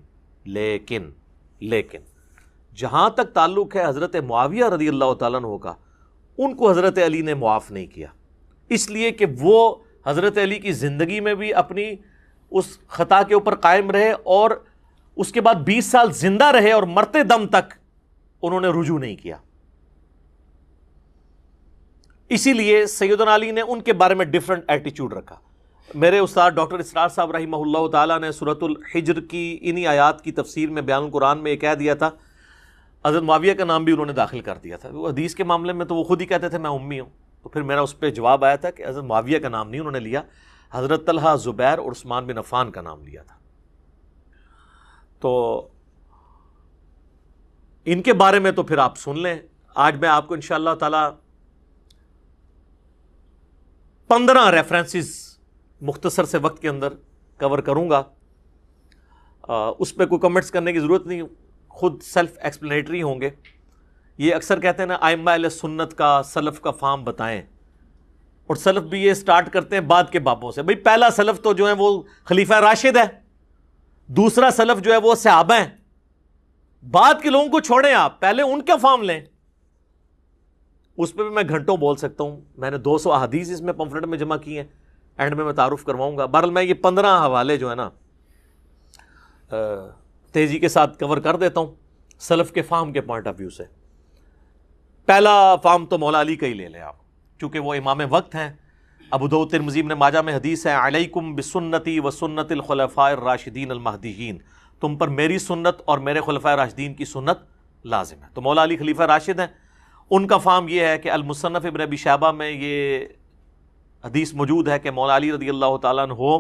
جہاں تک تعلق ہے حضرت معاویہ رضی اللہ تعالیٰ عنہ کا، ان کو حضرت علی نے معاف نہیں کیا، اس لیے کہ وہ حضرت علی کی زندگی میں بھی اپنی اس خطا کے اوپر قائم رہے اور اس کے بعد 20 سال زندہ رہے اور مرتے دم تک انہوں نے رجوع نہیں کیا. اسی لیے سیدنا علی نے ان کے بارے میں ڈیفرنٹ ایٹیچیوڈ رکھا. میرے استاد ڈاکٹر اسرار صاحب رحمہ اللہ تعالیٰ نے سورۃ الحجر کی انہی آیات کی تفسیر میں بیان القرآن میں یہ کہہ دیا تھا. حضرت معاویہ کا نام بھی انہوں نے داخل کر دیا تھا. وہ حدیث کے معاملے میں تو وہ خود ہی کہتے تھے میں امی ہوں. تو پھر میرا اس پہ جواب آیا تھا کہ حضرت معاویہ کا نام نہیں انہوں نے لیا, حضرت طلحہ, زبیر اور عثمان بن عفان کا نام لیا تھا. تو ان کے بارے میں تو پھر آپ سن لیں. آج میں آپ کو انشاءاللہ تعالی 15 ریفرنسز مختصر سے وقت کے اندر کور کروں گا. اس پہ کوئی کمنٹس کرنے کی ضرورت نہیں, خود سیلف ایکسپلینیٹری ہوں گے. یہ اکثر کہتے ہیں نا ائمہ اہل سنت کا سلف کا فام بتائیں, اور سلف بھی یہ سٹارٹ کرتے ہیں بعد کے بابوں سے. بھئی پہلا سلف تو جو ہے وہ خلیفہ راشد ہے, دوسرا سلف جو ہے وہ صحابہ ہیں. بعد کے لوگوں کو چھوڑیں, آپ پہلے ان کا فام لیں. اس پہ بھی میں گھنٹوں بول سکتا ہوں. میں نے 200 احادیث اس میں پمفلٹ میں جمع کی ہیں, اینڈ میں تعارف کرواؤں گا. بہرحال میں یہ 15 حوالے جو ہے نا تیزی کے ساتھ کور کر دیتا ہوں سلف کے فام کے پوائنٹ آف ویو سے. پہلا فام تو مولا علی کا ہی لے لیں آپ, چونکہ وہ امام وقت ہیں. ابو داؤد ترمذی ابن ماجہ میں حدیث ہے, علیکم بسنتی و سنت الخلفاء الراشدین المہدیین, تم پر میری سنت اور میرے خلفاء راشدین کی سنت لازم ہے. تو مولا علی خلیفہ راشد ہیں. ان کا فام یہ ہے کہ المصنف ابن ابی شیبہ میں یہ حدیث موجود ہے کہ مولا علی رضی اللہ تعالیٰ عنہ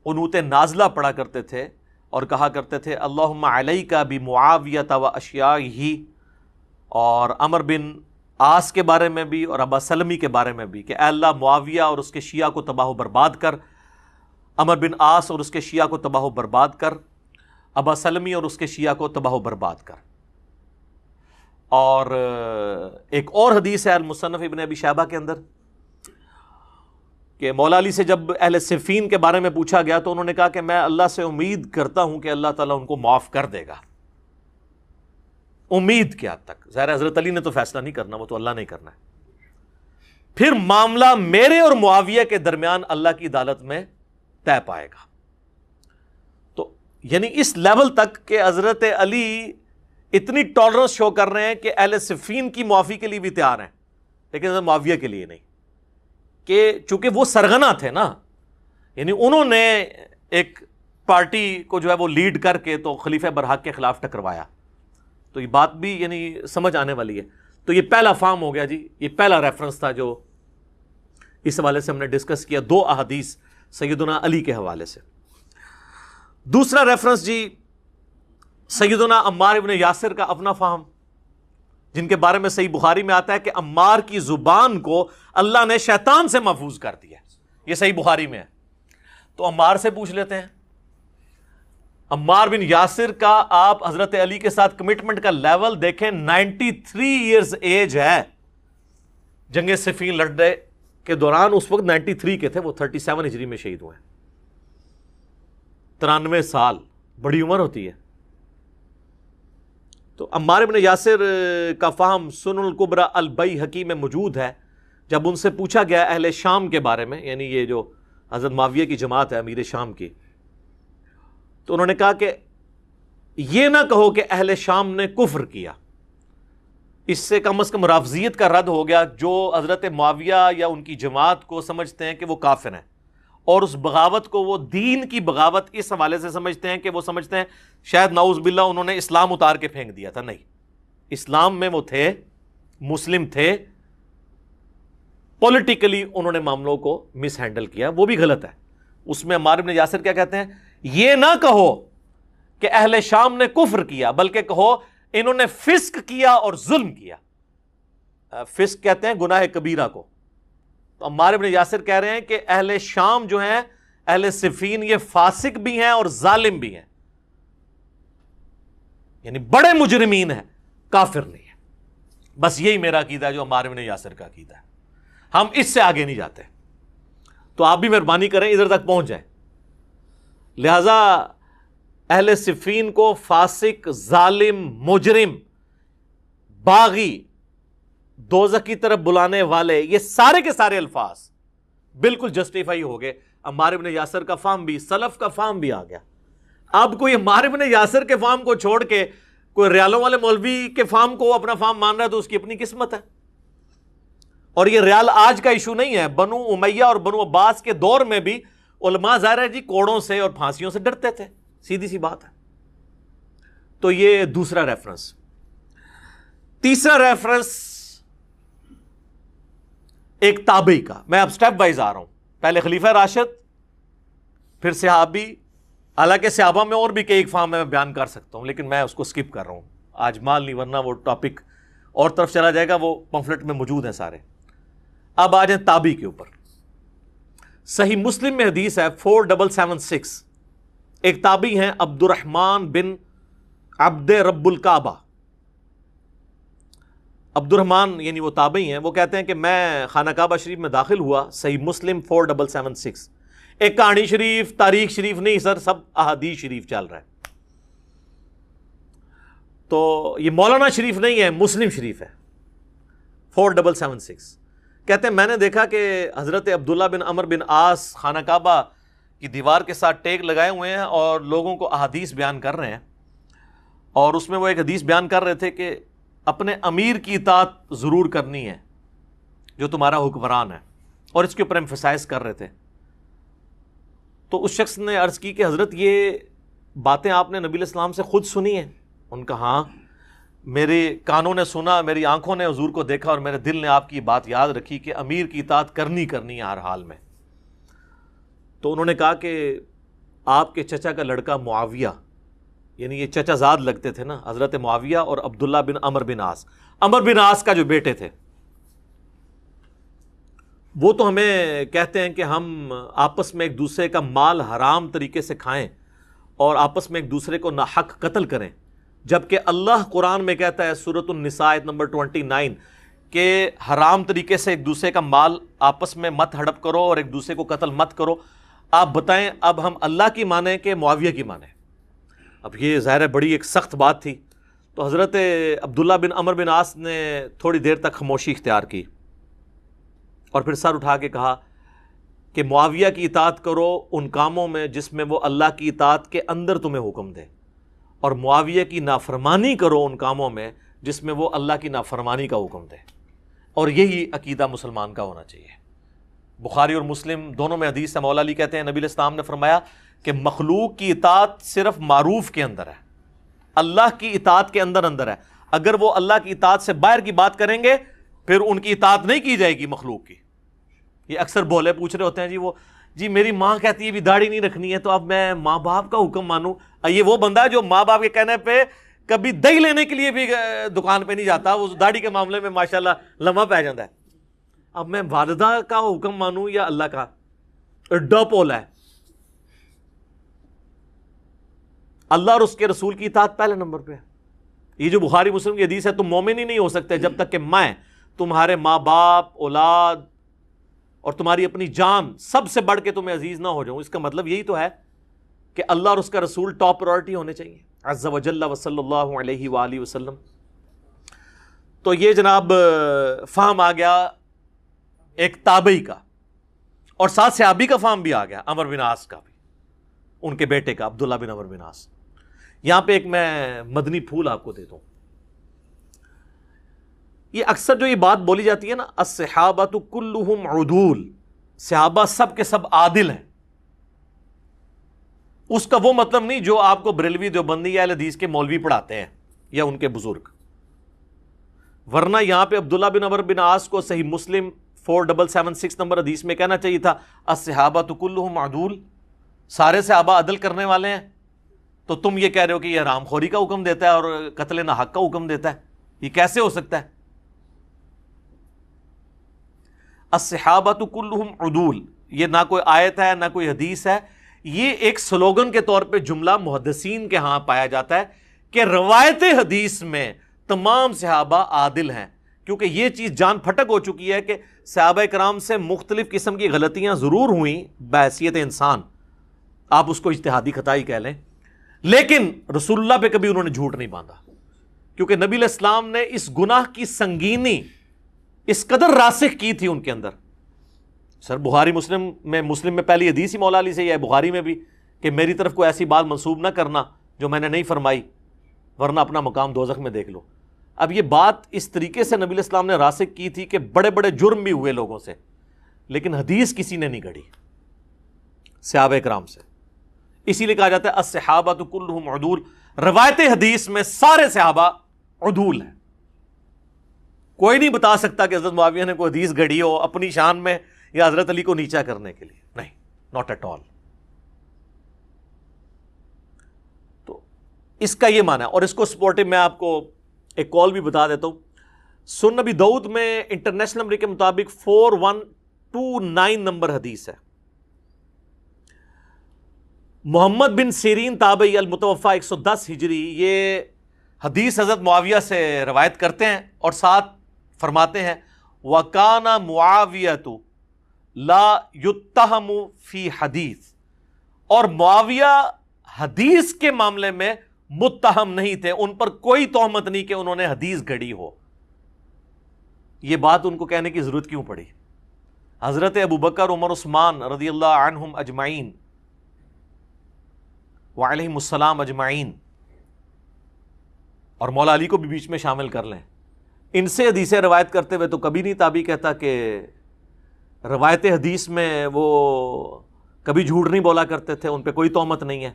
قنوت نازلہ پڑھا کرتے تھے اور کہا کرتے تھے اللہم علیک بمعاویۃ و اشیاءہ, اور عمر بن عاص کے بارے میں بھی اور ابا سلمی کے بارے میں بھی کہ اے اللہ معاویہ اور اس کے شیعہ کو تباہ و برباد کر, عمر بن عاص اور اس کے شیعہ کو تباہ و برباد کر, ابا سلمی اور اس کے شیعہ کو تباہ و برباد کر. اور ایک اور حدیث ہے المصنف ابن ابی شیبہ کے اندر کہ مولا علی سے جب اہل صفین کے بارے میں پوچھا گیا تو انہوں نے کہا کہ میں اللہ سے امید کرتا ہوں کہ اللہ تعالیٰ ان کو معاف کر دے گا. امید کیا تک, ظاہر حضرت علی نے تو فیصلہ نہیں کرنا, وہ تو اللہ نے کرنا ہے. پھر معاملہ میرے اور معاویہ کے درمیان اللہ کی عدالت میں طے پائے گا. تو یعنی اس لیول تک کہ حضرت علی اتنی ٹالرنس شو کر رہے ہیں کہ اہل صفین کی معافی کے لیے بھی تیار ہیں, لیکن حضرت معاویہ کے لیے نہیں, کہ چونکہ وہ سرغنہ تھے نا, یعنی انہوں نے ایک پارٹی کو جو ہے وہ لیڈ کر کے تو خلیفہ برحق کے خلاف ٹکروایا. تو یہ بات بھی یعنی سمجھ آنے والی ہے. تو یہ پہلا فارم ہو گیا جی, یہ پہلا ریفرنس تھا جو اس حوالے سے ہم نے ڈسکس کیا, 2 احادیث سیدنا علی کے حوالے سے. دوسرا ریفرنس جی سیدنا عمار ابن یاسر کا اپنا فہم, جن کے بارے میں صحیح بخاری میں آتا ہے کہ عمار کی زبان کو اللہ نے شیطان سے محفوظ کر دیا. یہ صحیح بخاری میں ہے. تو عمار سے پوچھ لیتے ہیں, عمار بن یاسر کا آپ حضرت علی کے ساتھ کمٹمنٹ کا لیول دیکھیں, 93 ایئرز ایج ہے. جنگ صفین لڑنے کے دوران اس وقت 93 کے تھے, وہ 37 ہجری میں شہید ہوئے ہیں. 93 سال بڑی عمر ہوتی ہے. تو عمار بن یاسر کا فہم سنن الکبریٰ البیہقی میں موجود ہے. جب ان سے پوچھا گیا اہل شام کے بارے میں, یعنی یہ جو حضرت معاویہ کی جماعت ہے امیر شام کی, تو انہوں نے کہا کہ یہ نہ کہو کہ اہل شام نے کفر کیا, اس سے کم از کم رافضیت کا رد ہو گیا جو حضرت معاویہ یا ان کی جماعت کو سمجھتے ہیں کہ وہ کافر ہیں, اور اس بغاوت کو وہ دین کی بغاوت اس حوالے سے سمجھتے ہیں کہ وہ سمجھتے ہیں شاید نعوذ باللہ انہوں نے اسلام اتار کے پھینک دیا تھا. نہیں, اسلام میں وہ تھے, مسلم تھے, پولیٹیکلی انہوں نے معاملوں کو مس ہینڈل کیا, وہ بھی غلط ہے. اس میں عمار بن یاسر کیا کہتے ہیں, یہ نہ کہو کہ اہل شام نے کفر کیا, بلکہ کہو انہوں نے فسق کیا اور ظلم کیا. فسق کہتے ہیں گناہ کبیرہ کو. تو عمار بن یاسر کہہ رہے ہیں کہ اہل شام جو ہیں, اہل صفین, یہ فاسق بھی ہیں اور ظالم بھی ہیں, یعنی بڑے مجرمین ہیں, کافر نہیں ہے. بس یہی میرا عقیدہ ہے جو عمار بن یاسر کا عقیدہ ہے. ہم اس سے آگے نہیں جاتے. تو آپ بھی مہربانی کریں ادھر تک پہنچ جائیں. لہذا اہل صفین کو فاسق, ظالم, مجرم, باغی, دوزخ کی طرف بلانے والے, یہ سارے کے سارے الفاظ بالکل جسٹیفائی ہو گئے عمار بن یاسر کا فہم بھی، سلف کا فہم بھی آ گیا۔ اب کوئی عمار بن یاسر کے فہم کو چھوڑ کے کوئی ریالوں والے مولوی کے فہم کو اپنا فہم مان رہا ہے تو اس کی اپنی قسمت ہے۔ اور یہ ریال آج کا ایشو نہیں ہے، بنو امیہ اور بنو عباس کے دور میں بھی علماء ظاہر ہے جی کوڑوں سے اور پھانسیوں سے ڈرتے تھے، سیدھی سی بات ہے۔ تو یہ دوسرا ریفرنس۔ تیسرا ریفرنس ایک تابعی کا، میں اب سٹیپ وائز آ رہا ہوں، پہلے خلیفہ راشد، پھر صحابی، حالانکہ صحابہ میں اور بھی کئی فارم میں بیان کر سکتا ہوں لیکن میں اس کو سکپ کر رہا ہوں، آج مال نہیں، ورنہ وہ ٹاپک اور طرف چلا جائے گا، وہ پمفلٹ میں موجود ہیں سارے۔ اب آ جائیں تابعی کے اوپر۔ صحیح مسلم میں حدیث ہے 4776، ایک تابعی ہیں عبد الرحمن بن عبد رب الکعبہ۔ عبد الرحمن یعنی وہ تابعی ہیں، وہ کہتے ہیں کہ میں خانہ کعبہ شریف میں داخل ہوا، صحیح مسلم 4776، ایک کہانی شریف، تاریخ شریف نہیں سر، سب احادیث شریف چل رہا ہے۔ تو یہ مولانا شریف نہیں ہے، مسلم شریف ہے 4776۔ کہتے ہیں میں نے دیکھا کہ حضرت عبداللہ بن عمر بن عاص خانہ کعبہ کی دیوار کے ساتھ ٹیک لگائے ہوئے ہیں اور لوگوں کو احادیث بیان کر رہے ہیں، اور اس میں وہ ایک حدیث بیان کر رہے تھے کہ اپنے امیر کی اطاعت ضرور کرنی ہے جو تمہارا حکمران ہے، اور اس کے اوپر ایمفسائز کر رہے تھے۔ تو اس شخص نے عرض کی کہ حضرت یہ باتیں آپ نے نبی علیہ السلام سے خود سنی ہیں؟ ان کا ہاں، میرے کانوں نے سنا، میری آنکھوں نے حضور کو دیکھا، اور میرے دل نے آپ کی بات یاد رکھی کہ امیر کی اطاعت کرنی ہے ہر حال میں۔ تو انہوں نے کہا کہ آپ کے چچا کا لڑکا معاویہ، یعنی یہ چچا زاد لگتے تھے نا، حضرت معاویہ اور عبداللہ بن عمر بن عاص، عمر بن عاص کا جو بیٹے تھے، وہ تو ہمیں کہتے ہیں کہ ہم آپس میں ایک دوسرے کا مال حرام طریقے سے کھائیں اور آپس میں ایک دوسرے کو ناحق قتل کریں، جبکہ اللہ قرآن میں کہتا ہے سورۃ النساء آیت نمبر 29 کہ حرام طریقے سے ایک دوسرے کا مال آپس میں مت ہڑپ کرو اور ایک دوسرے کو قتل مت کرو۔ آپ بتائیں اب ہم اللہ کی مانیں کہ معاویہ کی مانیں؟ اب یہ ظاہر ہے بڑی ایک سخت بات تھی، تو حضرت عبداللہ بن عمر بن عاص نے تھوڑی دیر تک خاموشی اختیار کی اور پھر سر اٹھا کے کہا کہ معاویہ کی اطاعت کرو ان کاموں میں جس میں وہ اللہ کی اطاعت کے اندر تمہیں حکم دے، اور معاویہ کی نافرمانی کرو ان کاموں میں جس میں وہ اللہ کی نافرمانی کا حکم دے، اور یہی عقیدہ مسلمان کا ہونا چاہیے۔ بخاری اور مسلم دونوں میں حدیث ہے، مولا علی کہتے ہیں نبی علیہ السلام نے فرمایا کہ مخلوق کی اطاعت صرف معروف کے اندر ہے، اللہ کی اطاعت کے اندر ہے۔ اگر وہ اللہ کی اطاعت سے باہر کی بات کریں گے پھر ان کی اطاعت نہیں کی جائے گی مخلوق کی۔ یہ اکثر بولے پوچھ رہے ہوتے ہیں جی میری ماں کہتی ہے بھی داڑھی نہیں رکھنی ہے تو اب میں ماں باپ کا حکم مانوں۔ یہ وہ بندہ ہے جو ماں باپ کے کہنے پہ کبھی دہی لینے کے لیے بھی دکان پہ نہیں جاتا، وہ داڑھی کے معاملے میں ماشاءاللہ لمحہ پہ جاتا ہے۔ اب میں والدہ کا حکم مانوں یا اللہ کا؟ اڈا پولا ہے۔ اللہ اور اس کے رسول کی اطاعت پہلے نمبر پہ ہے۔ یہ جو بخاری مسلم کی حدیث ہے تم مومن ہی نہیں ہو سکتے جب تک کہ میں تمہارے ماں باپ، اولاد اور تمہاری اپنی جان سب سے بڑھ کے تمہیں عزیز نہ ہو جاؤں۔ اس کا مطلب یہی تو ہے کہ اللہ اور اس کا رسول ٹاپ پرائورٹی ہونے چاہیے، عز و جل و صلی اللہ علیہ وآلہ وسلم۔ تو یہ جناب فہم آ گیا ایک تابعی کا، اور ساتھ صحابی کا فہم بھی آ گیا، عمر بن عاص کا بھی، ان کے بیٹے کا عبداللہ بن عمر بن عاص۔ یہاں پہ ایک میں مدنی پھول آپ کو دیتا ہوں۔ یہ اکثر جو یہ بات بولی جاتی ہے نا، الصحابۃ کلہم عدول، صحابہ سب کے سب عادل ہیں، اس کا وہ مطلب نہیں جو آپ کو بریلوی دیوبندی یا اہل حدیث کے مولوی پڑھاتے ہیں یا ان کے بزرگ۔ ورنہ یہاں پہ عبداللہ بن عمر بن عاص کو صحیح مسلم 4776 نمبر حدیث میں کہنا چاہیے تھا الصحابۃ کلہم عدول، سارے صحابہ عدل کرنے والے ہیں۔ تو تم یہ کہہ رہے ہو کہ یہ حرام خوری کا حکم دیتا ہے اور قتل ناحق کا حکم دیتا ہے، یہ کیسے ہو سکتا ہے؟ الصحابۃ کلہم عدول، یہ نہ کوئی آیت ہے نہ کوئی حدیث ہے، یہ ایک سلوگن کے طور پہ جملہ محدثین کے ہاں پایا جاتا ہے کہ روایت حدیث میں تمام صحابہ عادل ہیں، کیونکہ یہ چیز جان پھٹک ہو چکی ہے کہ صحابہ کرام سے مختلف قسم کی غلطیاں ضرور ہوئیں بحیثیت انسان، آپ اس کو اجتہادی خطا ہی کہہ لیں، لیکن رسول اللہ پہ کبھی انہوں نے جھوٹ نہیں باندھا، کیونکہ نبی علیہ السلام نے اس گناہ کی سنگینی اس قدر راسخ کی تھی ان کے اندر، سر بخاری مسلم میں پہلی حدیث ہی مولا علی سے یہ ہے، بخاری میں بھی، کہ میری طرف کوئی ایسی بات منسوب نہ کرنا جو میں نے نہیں فرمائی، ورنہ اپنا مقام دوزخ میں دیکھ لو۔ اب یہ بات اس طریقے سے نبی علیہ السلام نے راسخ کی تھی کہ بڑے بڑے جرم بھی ہوئے لوگوں سے، لیکن حدیث کسی نے نہیں گھڑی صحابہ کرام سے۔ اسی لیے کہا جاتا ہے الصحابہ کلہم عدول، روایت حدیث میں سارے صحابہ عدول ہیں۔ کوئی نہیں بتا سکتا کہ حضرت معاویہ نے کوئی حدیث گھڑی ہو اپنی شان میں یا حضرت علی کو نیچا کرنے کے لیے، نہیں، ناٹ ایٹ آل۔ تو اس کا یہ معنی ہے، اور اس کو سپورٹو میں آپ کو ایک کال بھی بتا دیتا ہوں۔ سنن نبی داؤد میں انٹرنیشنل نمبر کے مطابق 4129 نمبر حدیث ہے۔ محمد بن سیرین تابعی المتوفا 110 ہجری، یہ حدیث حضرت معاویہ سے روایت کرتے ہیں اور ساتھ فرماتے ہیں وَكَانَ مُعَاوِيَةُ لَا يُتَّهَمُ فِي حدیث، اور معاویہ حدیث کے معاملے میں متہم نہیں تھے، ان پر کوئی تہمت نہیں کہ انہوں نے حدیث گھڑی ہو۔ یہ بات ان کو کہنے کی ضرورت کیوں پڑی؟ حضرت ابوبکر، عمر، عثمان رضی اللہ عنہم اجمعین وعلیہم السلام اجمعین، اور مولا علی کو بھی بیچ میں شامل کر لیں، ان سے حدیثیں روایت کرتے ہوئے تو کبھی نہیں تابعی کہتا کہ روایت حدیث میں وہ کبھی جھوٹ نہیں بولا کرتے تھے، ان پہ کوئی تہمت نہیں ہے۔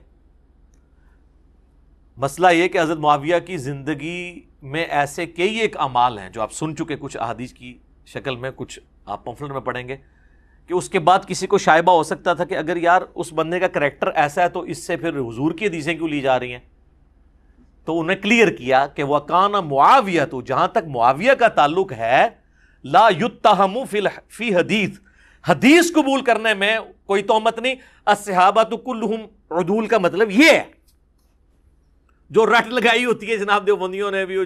مسئلہ یہ کہ حضرت معاویہ کی زندگی میں ایسے کئی ایک اعمال ہیں جو آپ سن چکے کچھ احادیث کی شکل میں، کچھ آپ پمفلٹ میں پڑھیں گے، کہ اس کے بعد کسی کو شائبہ ہو سکتا تھا کہ اگر یار اس بندے کا کریکٹر ایسا ہے تو اس سے پھر حضور کی حدیثیں کیوں لی جا رہی ہیں؟ تو انہیں کلیئر کیا کہ وَكَانَ مُعَاوِيَةُ، جہاں تک معاویہ کا تعلق ہے، لا يُتَّهَمُ فی حدیث، حدیث قبول کرنے میں کوئی تہمت نہیں۔ الصحابۃ کلہم عدول کا مطلب یہ ہے، جو رٹ لگائی ہوتی ہے جناب دیوبندیوں نے بھی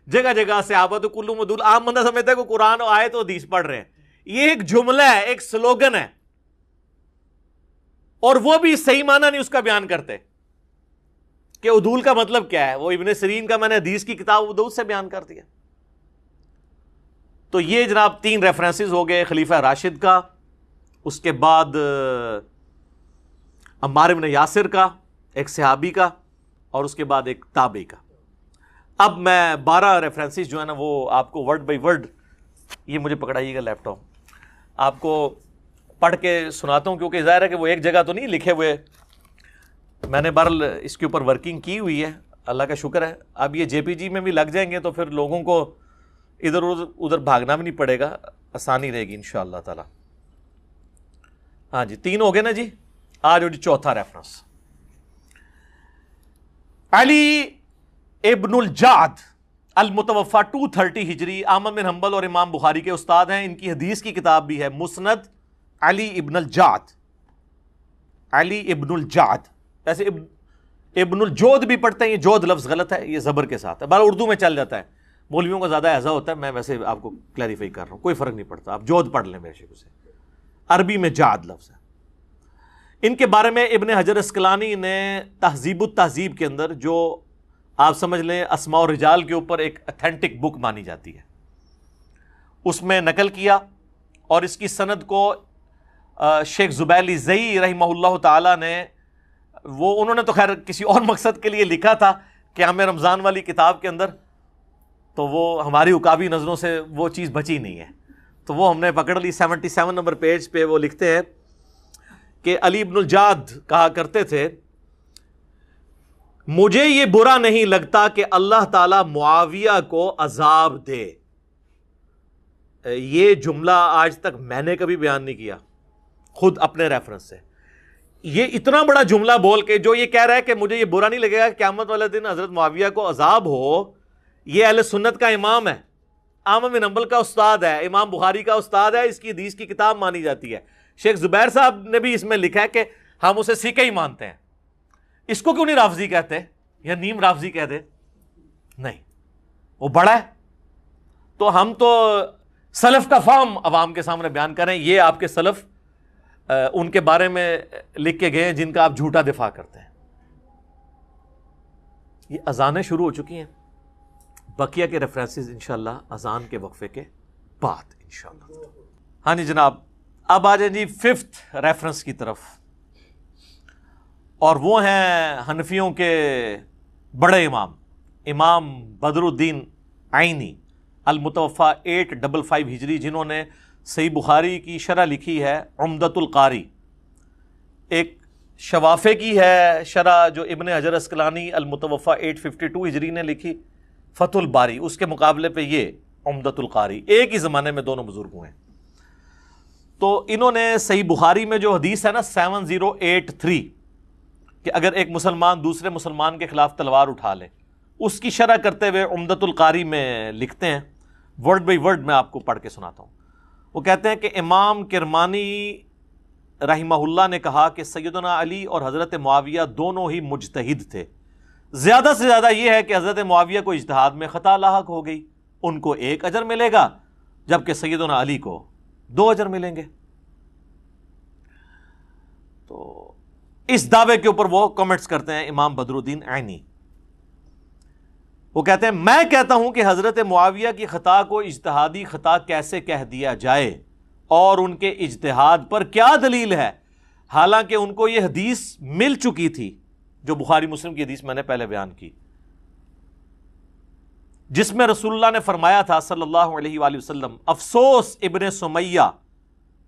جگہ جگہ صحابۃ کلہم عدول، عام بندہ سمجھتا ہے کہ قرآن و آیت و حدیث پڑھ رہے ہیں، یہ ایک جملہ ہے، ایک سلوگن ہے، اور وہ بھی صحیح معنی نہیں اس کا بیان کرتے کہ عدول کا مطلب کیا ہے۔ وہ ابن سیرین کا میں نے حدیث کی کتاب ابو داؤد سے بیان کر دیا۔ تو یہ جناب 3 ریفرنسز ہو گئے، خلیفہ راشد کا، اس کے بعد عمار بن یاسر کا، ایک صحابی کا، اور اس کے بعد ایک تابعی کا۔ اب میں 12 ریفرنسز جو ہے نا وہ آپ کو ورڈ بائی ورڈ، یہ مجھے پکڑائیے گا لیپ ٹاپ، آپ کو پڑھ کے سناتا ہوں، کیونکہ ظاہر ہے کہ وہ ایک جگہ تو نہیں لکھے ہوئے، میں نے بہرحال اس کے اوپر ورکنگ کی ہوئی ہے، اللہ کا شکر ہے۔ اب یہ JPG میں بھی لگ جائیں گے تو پھر لوگوں کو ادھر ادھر بھاگنا بھی نہیں پڑے گا، آسانی رہے گی انشاءاللہ تعالی۔ ہاں جی 3 ہو گئے نا جی، آج جو 4تھا ریفرنس، علی ابن الجعد المتوفا 230 ہجری، احمد بن حنبل اور امام بخاری کے استاد ہیں، ان کی حدیث کی کتاب بھی ہے مسند علی ابن الجعد، علی ابن الجعد، ایسے ابن الجود بھی پڑھتے ہیں، یہ جود لفظ غلط ہے، یہ زبر کے ساتھ ہے، بہرحال اردو میں چل جاتا ہے، مولویوں کا زیادہ ایزا ہوتا ہے، میں ویسے آپ کو کلیریفائی کر رہا ہوں، کوئی فرق نہیں پڑتا، آپ جود پڑھ لیں میرے شکل سے، عربی میں جعد لفظ ہے۔ ان کے بارے میں ابن حجر اسقلانی نے تہذیب التہذیب کے اندر، جو آپ سمجھ لیں اسماء و رجال کے اوپر ایک اتھینٹک بک مانی جاتی ہے، اس میں نقل کیا، اور اس کی سند کو شیخ زبیلی زئی رحمہ اللہ تعالی نے، وہ انہوں نے تو خیر کسی اور مقصد کے لیے لکھا تھا قیام رمضان والی کتاب کے اندر، تو وہ ہماری عکاوی نظروں سے وہ چیز بچی نہیں ہے، تو وہ ہم نے پکڑ لی۔ 77 نمبر پیج پہ وہ لکھتے ہیں کہ علی ابن الجعد کہا کرتے تھے، مجھے یہ برا نہیں لگتا کہ اللہ تعالی معاویہ کو عذاب دے۔ یہ جملہ آج تک میں نے کبھی بیان نہیں کیا خود اپنے ریفرنس سے۔ یہ اتنا بڑا جملہ بول کے جو یہ کہہ رہا ہے کہ مجھے یہ برا نہیں لگے گا کہ قیامت والے دن حضرت معاویہ کو عذاب ہو، یہ اہل سنت کا امام ہے، احمد بن حنبل کا استاد ہے، امام بخاری کا استاد ہے، اس کی حدیث کی کتاب مانی جاتی ہے۔ شیخ زبیر صاحب نے بھی اس میں لکھا ہے کہ ہم اسے سیکھے ہی مانتے ہیں۔ اس کو کیوں نہیں رافضی کہتے یا نیم رافضی کہہ دے؟ نہیں، وہ بڑا ہے، تو ہم تو سلف کا فہم عوام کے سامنے بیان کریں۔ یہ آپ کے سلف ان کے بارے میں لکھ کے گئے ہیں جن کا آپ جھوٹا دفاع کرتے ہیں۔ یہ اذانیں شروع ہو چکی ہیں، بقیہ کے ریفرنسز انشاءاللہ اذان کے وقفے کے بعد انشاءاللہ۔ ہاں جی جناب، اب آ جائیں جی 5th ریفرنس کی طرف، اور وہ ہیں حنفیوں کے بڑے امام، امام بدر الدین عینی المتوفی 855 ہجری، جنہوں نے صحیح بخاری کی شرح لکھی ہے عمدۃ القاری، ایک شوافے کی ہے شرح جو ابن حجر اسقلانی المتوفی 852 ہجری نے لکھی فتح الباری، اس کے مقابلے پہ یہ عمدۃ القاری، ایک ہی زمانے میں دونوں بزرگ ہوئے ہیں۔ تو انہوں نے صحیح بخاری میں جو حدیث ہے نا 7083 کہ اگر ایک مسلمان دوسرے مسلمان کے خلاف تلوار اٹھا لے، اس کی شرح کرتے ہوئے عمدۃ القاری میں لکھتے ہیں، ورڈ بائی ورڈ میں آپ کو پڑھ کے سناتا ہوں۔ وہ کہتے ہیں کہ امام کرمانی رحمہ اللہ نے کہا کہ سیدنا علی اور حضرت معاویہ دونوں ہی مجتہد تھے، زیادہ سے زیادہ یہ ہے کہ حضرت معاویہ کو اجتہاد میں خطا لاحق ہو گئی، ان کو 1 اجر ملے گا، جبکہ سیدنا علی کو 2 اجر ملیں گے۔ تو اس دعوے کے اوپر وہ کمنٹس کرتے ہیں امام بدر الدین عینی، وہ کہتے ہیں میں کہتا ہوں کہ حضرت معاویہ کی خطا کو اجتہادی خطا کیسے کہہ دیا جائے، اور ان کے اجتہاد پر کیا دلیل ہے، حالانکہ ان کو یہ حدیث مل چکی تھی جو بخاری مسلم کی حدیث میں نے پہلے بیان کی، جس میں رسول اللہ نے فرمایا تھا صلی اللہ علیہ وآلہ وسلم، افسوس ابن سمیہ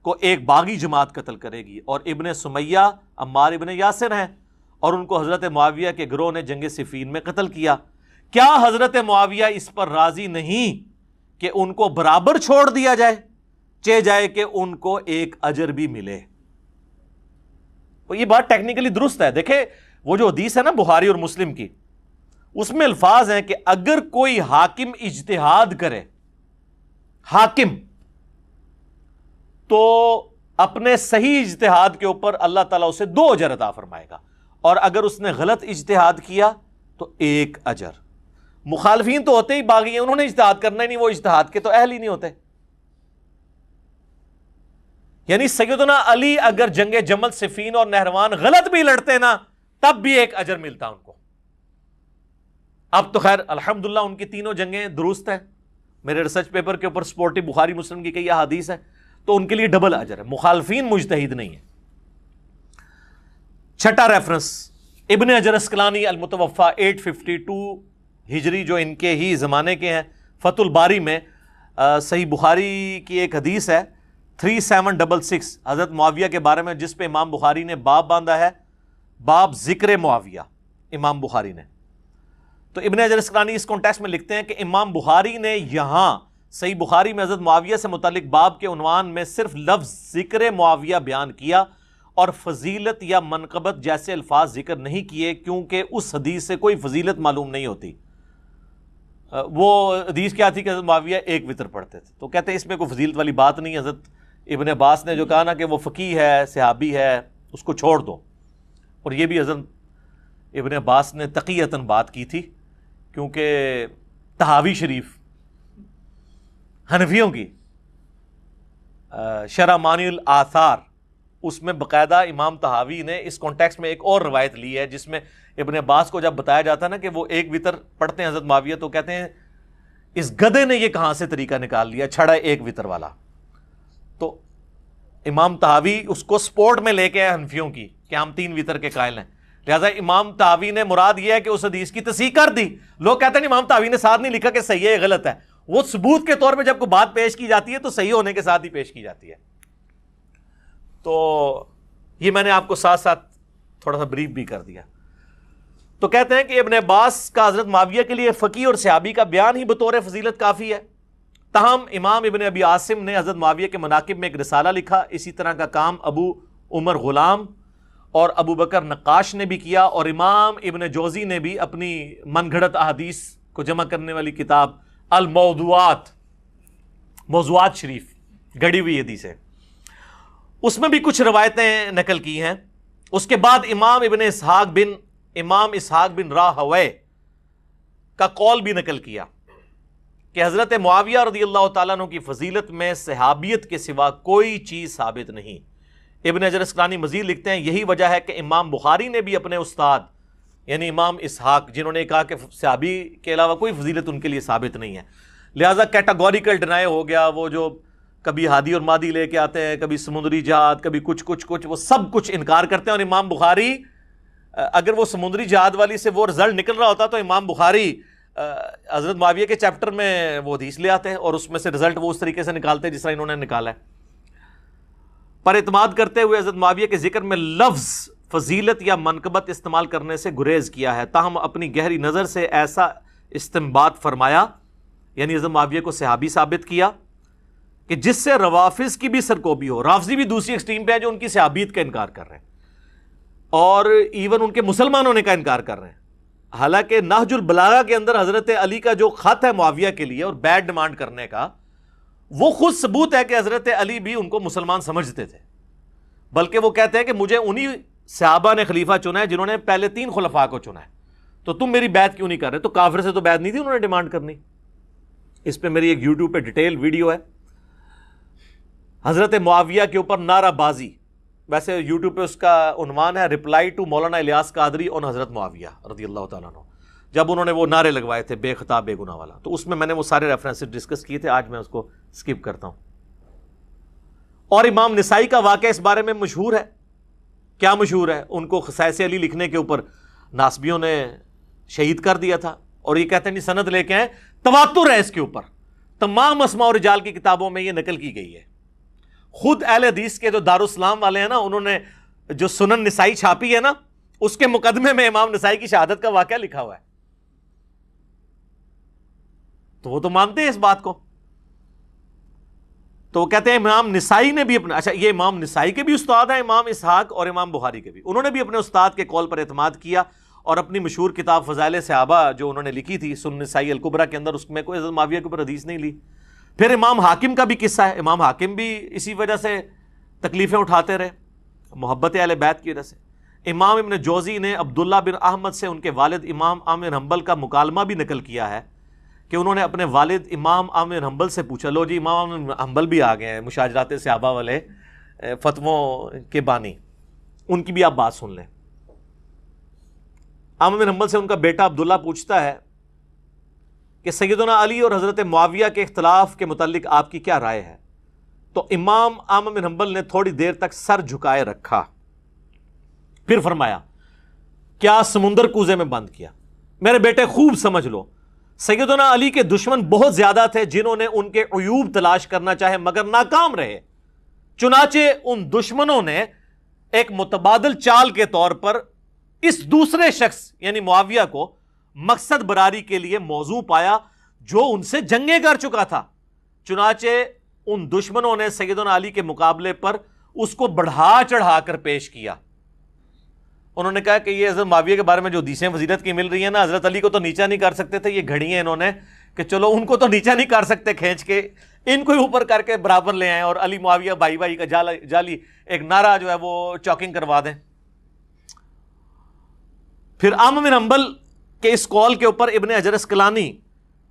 کو ایک باغی جماعت قتل کرے گی، اور ابن سمیہ عمار ابن یاسر ہیں، اور ان کو حضرت معاویہ کے گروہ نے جنگ صفین میں قتل کیا۔ کیا حضرت معاویہ اس پر راضی نہیں کہ ان کو برابر چھوڑ دیا جائے، چہ جائے کہ ان کو 1 اجر بھی ملے؟ یہ بات ٹیکنیکلی درست ہے۔ دیکھیں وہ جو حدیث ہے نا بخاری اور مسلم کی، اس میں الفاظ ہیں کہ اگر کوئی حاکم اجتہاد کرے، حاکم، تو اپنے صحیح اجتہاد کے اوپر اللہ تعالیٰ اسے 2 اجر عطا فرمائے گا، اور اگر اس نے غلط اجتہاد کیا تو 1 اجر۔ مخالفین تو ہوتے ہی باغی ہیں، انہوں نے اجتہاد کرنا ہی نہیں، وہ اجتہاد کے تو اہل ہی نہیں ہوتے۔ یعنی سیدنا علی اگر جنگ جمل، صفین اور نہروان غلط بھی لڑتے نا، تب بھی 1 اجر ملتا ان کو۔ اب تو خیر الحمدللہ ان کی تینوں جنگیں درست ہیں، میرے ریسرچ پیپر کے اوپر سپورٹی بخاری مسلم کی کئی احادیث ہے، تو ان کے لیے ڈبل اجر ہے، مخالفین مجتہد نہیں ہے۔ 6واں ریفرنس ابن حجر اسقلانی المتوفی 852 ہجری، جو ان کے ہی زمانے کے ہیں، فتح الباری میں صحیح بخاری کی ایک حدیث ہے 3766 حضرت معاویہ کے بارے میں، جس پہ امام بخاری نے باب باندھا ہے، باب ذکر معاویہ، امام بخاری نے۔ تو ابن حجر اسقلانی اس کانٹیکسٹ میں لکھتے ہیں کہ امام بخاری نے یہاں صحیح بخاری میں حضرت معاویہ سے متعلق باب کے عنوان میں صرف لفظ ذکر معاویہ بیان کیا، اور فضیلت یا منقبت جیسے الفاظ ذکر نہیں کیے، کیونکہ اس حدیث سے کوئی فضیلت معلوم نہیں ہوتی۔ وہ حدیث کیا تھی کہ حضرت معاویہ 1 وتر پڑھتے تھے، تو کہتے ہیں اس میں کوئی فضیلت والی بات نہیں۔ حضرت ابن عباس نے جو کہا نا کہ وہ فقیہ ہے، صحابی ہے، اس کو چھوڑ دو، اور یہ بھی حضرت ابن عباس نے تقیتاً بات کی تھی، کیونکہ طحاوی شریف حنفیوں کی شرح مانی الآثار، اس میں باقاعدہ امام طحاوی نے اس کانٹیکسٹ میں ایک اور روایت لی ہے، جس میں ابن عباس کو جب بتایا جاتا ہے نا کہ وہ 1 وتر پڑھتے ہیں حضرت معاویہ، تو کہتے ہیں اس گدھے نے یہ کہاں سے طریقہ نکال لیا، چھڑا 1 وتر والا۔ تو امام طحاوی اس کو سپورٹ میں لے کے آئے حنفیوں کی کہ ہم 3 وتر کے قائل ہیں، لہٰذا امام طحاوی نے مراد یہ ہے کہ اس حدیث کی تصحیح کر دی۔ لوگ کہتے ہیں امام طحاوی نے ساتھ نہیں لکھا کہ صحیح ہے غلط ہے، وہ ثبوت کے طور پہ جب کوئی بات پیش کی جاتی ہے تو صحیح ہونے کے ساتھ ہی پیش کی جاتی ہے۔ تو یہ میں نے آپ کو ساتھ ساتھ تھوڑا سا بریف بھی کر دیا۔ تو کہتے ہیں کہ ابن عباس کا حضرت معاویہ کے لیے فقیہ اور صحابی کا بیان ہی بطور فضیلت کافی ہے، تاہم امام ابن ابی عاصم نے حضرت معاویہ کے مناقب میں ایک رسالہ لکھا، اسی طرح کا کام ابو عمر غلام اور ابو بکر نقاش نے بھی کیا، اور امام ابن جوزی نے بھی اپنی من گھڑت احادیث کو جمع کرنے والی کتاب الموضوعات، موضوعات شریف گڑی ہوئی حدیث ہے، اس میں بھی کچھ روایتیں نقل کی ہیں۔ اس کے بعد امام اسحاق بن راہوے کا قول بھی نقل کیا کہ حضرت معاویہ رضی اللہ تعالیٰ عنہ کی فضیلت میں صحابیت کے سوا کوئی چیز ثابت نہیں۔ ابن حجر اسقلانی مزید لکھتے ہیں یہی وجہ ہے کہ امام بخاری نے بھی اپنے استاد یعنی امام اسحاق، جنہوں نے کہا کہ صحابی کے علاوہ کوئی فضیلت ان کے لیے ثابت نہیں ہے، لہٰذا کیٹاگوریکل ڈینائی ہو گیا، وہ جو کبھی ہادی اور مادی لے کے آتے ہیں, کبھی سمندری جہاد, کبھی کچھ, وہ سب کچھ انکار کرتے ہیں. اور امام بخاری اگر وہ سمندری جہاد والی سے وہ رزلٹ نکل رہا ہوتا تو امام بخاری حضرت معاویہ کے چیپٹر میں وہ حدیث لے آتے ہیں اور اس میں سے رزلٹ وہ اس طریقے سے نکالتے ہیں جس طرح انہوں نے نکالا ہے. پر اعتماد کرتے ہوئے حضرت معاویہ کے ذکر میں لفظ فضیلت یا منقبت استعمال کرنے سے گریز کیا ہے, تاہم اپنی گہری نظر سے ایسا استنباط فرمایا, یعنی حضرت معاویہ کو صحابی ثابت کیا کہ جس سے روافظ کی بھی سرکوبی ہو. رافضی بھی دوسری ایکسٹریم پہ ہیں جو ان کی صحابیت کا انکار کر رہے ہیں اور ایون ان کے مسلمان ہونے کا انکار کر رہے ہیں. حالانکہ نہج البلاغہ کے اندر حضرت علی کا جو خط ہے معاویہ کے لیے اور بیڈ ڈیمانڈ کرنے کا, وہ خود ثبوت ہے کہ حضرت علی بھی ان کو مسلمان سمجھتے تھے, بلکہ وہ کہتے ہیں کہ مجھے انہی صحابہ نے خلیفہ چنا ہے جنہوں نے پہلے 3 خلفاء کو چنا ہے, تو تم میری بیعت کیوں نہیں کر رہے؟ تو کافر سے تو بیعت نہیں تھی انہوں نے ڈیمانڈ کرنی. اس پہ میری ایک یوٹیوب پہ ڈیٹیل ویڈیو ہے حضرت معاویہ کے اوپر نعرہ بازی. ویسے یوٹیوب پہ اس کا عنوان ہے رپلائی ٹو مولانا الیاس قادری آن حضرت معاویہ رضی اللہ تعالیٰ عنہ, جب انہوں نے وہ نعرے لگوائے تھے بے خطا بے گناہ والا. تو اس میں نے وہ سارے ریفرنسز ڈسکس کیے تھے, آج میں اس کو سکپ کرتا ہوں. اور امام نسائی کا واقعہ اس بارے میں مشہور ہے. کیا مشہور ہے؟ ان کو خصائص علی لکھنے کے اوپر ناسبیوں نے شہید کر دیا تھا, اور یہ کہتے ہیں سند لے کے آئے, تواتر ہے اس کے اوپر, تمام اسماء و رجال کی کتابوں میں یہ نقل کی گئی ہے. خود اہل حدیث کے جو دارالاسلام والے ہیں نا, انہوں نے جو سنن نسائی چھاپی ہے نا, اس کے مقدمے میں امام نسائی کی شہادت کا واقعہ لکھا ہوا ہے. تو وہ تو مانتے ہیں اس بات کو. تو وہ کہتے ہیں امام نسائی نے بھی اپنا, اچھا یہ امام نسائی کے بھی استاد ہیں, امام اسحاق اور امام بخاری کے بھی, انہوں نے بھی اپنے استاد کے قول پر اعتماد کیا اور اپنی مشہور کتاب فضائل صحابہ جو انہوں نے لکھی تھی سنن نسائی الکبریٰ کے اندر, اس میں کوئی حضرت معاویہ کے اوپر حدیث نہیں لی. پھر امام حاکم کا بھی قصہ ہے, امام حاکم بھی اسی وجہ سے تکلیفیں اٹھاتے رہے, محبت اہل بیت کی وجہ سے. امام ابن جوزی نے عبداللہ بن احمد سے ان کے والد امام احمد بن حنبل کا مکالمہ بھی نقل کیا ہے کہ انہوں نے اپنے والد امام احمد بن حنبل سے پوچھا, لو جی امام احمد بن حنبل بھی آ گئے ہیں, مشاجرات صحابہ والے فتووں کے بانی, ان کی بھی آپ بات سن لیں. احمد بن حنبل سے ان کا بیٹا عبداللہ پوچھتا ہے کہ سیدنا علی اور حضرت معاویہ کے اختلاف کے متعلق آپ کی کیا رائے ہے؟ تو امام احمد بن حنبل نے تھوڑی دیر تک سر جھکائے رکھا, پھر فرمایا کیا سمندر کوزے میں بند کیا؟ میرے بیٹے خوب سمجھ لو, سیدنا علی کے دشمن بہت زیادہ تھے جنہوں نے ان کے عیوب تلاش کرنا چاہے مگر ناکام رہے. چنانچہ ان دشمنوں نے ایک متبادل چال کے طور پر اس دوسرے شخص یعنی معاویہ کو مقصد براری کے لیے موضوع پایا جو ان سے جنگیں کر چکا تھا. چنانچہ ان دشمنوں نے سیدنا علی کے مقابلے پر اس کو بڑھا چڑھا کر پیش کیا. انہوں نے کہا کہ یہ حضرت معاویہ کے بارے میں جو حدیثیں فضیلت کی مل رہی ہیں نا, حضرت علی کو تو نیچا نہیں کر سکتے تھے, یہ گھڑی ہیں انہوں نے کہ چلو ان کو تو نیچا نہیں کر سکتے کھینچ کے, ان کو اوپر کر کے برابر لے آئیں اور علی معاویہ بھائی بھائی کا جالی ایک نعرہ جو ہے وہ چاکنگ کروا دیں. پھر احمد بن حنبل کہ اس قول کے اوپر ابن حجر اسقلانی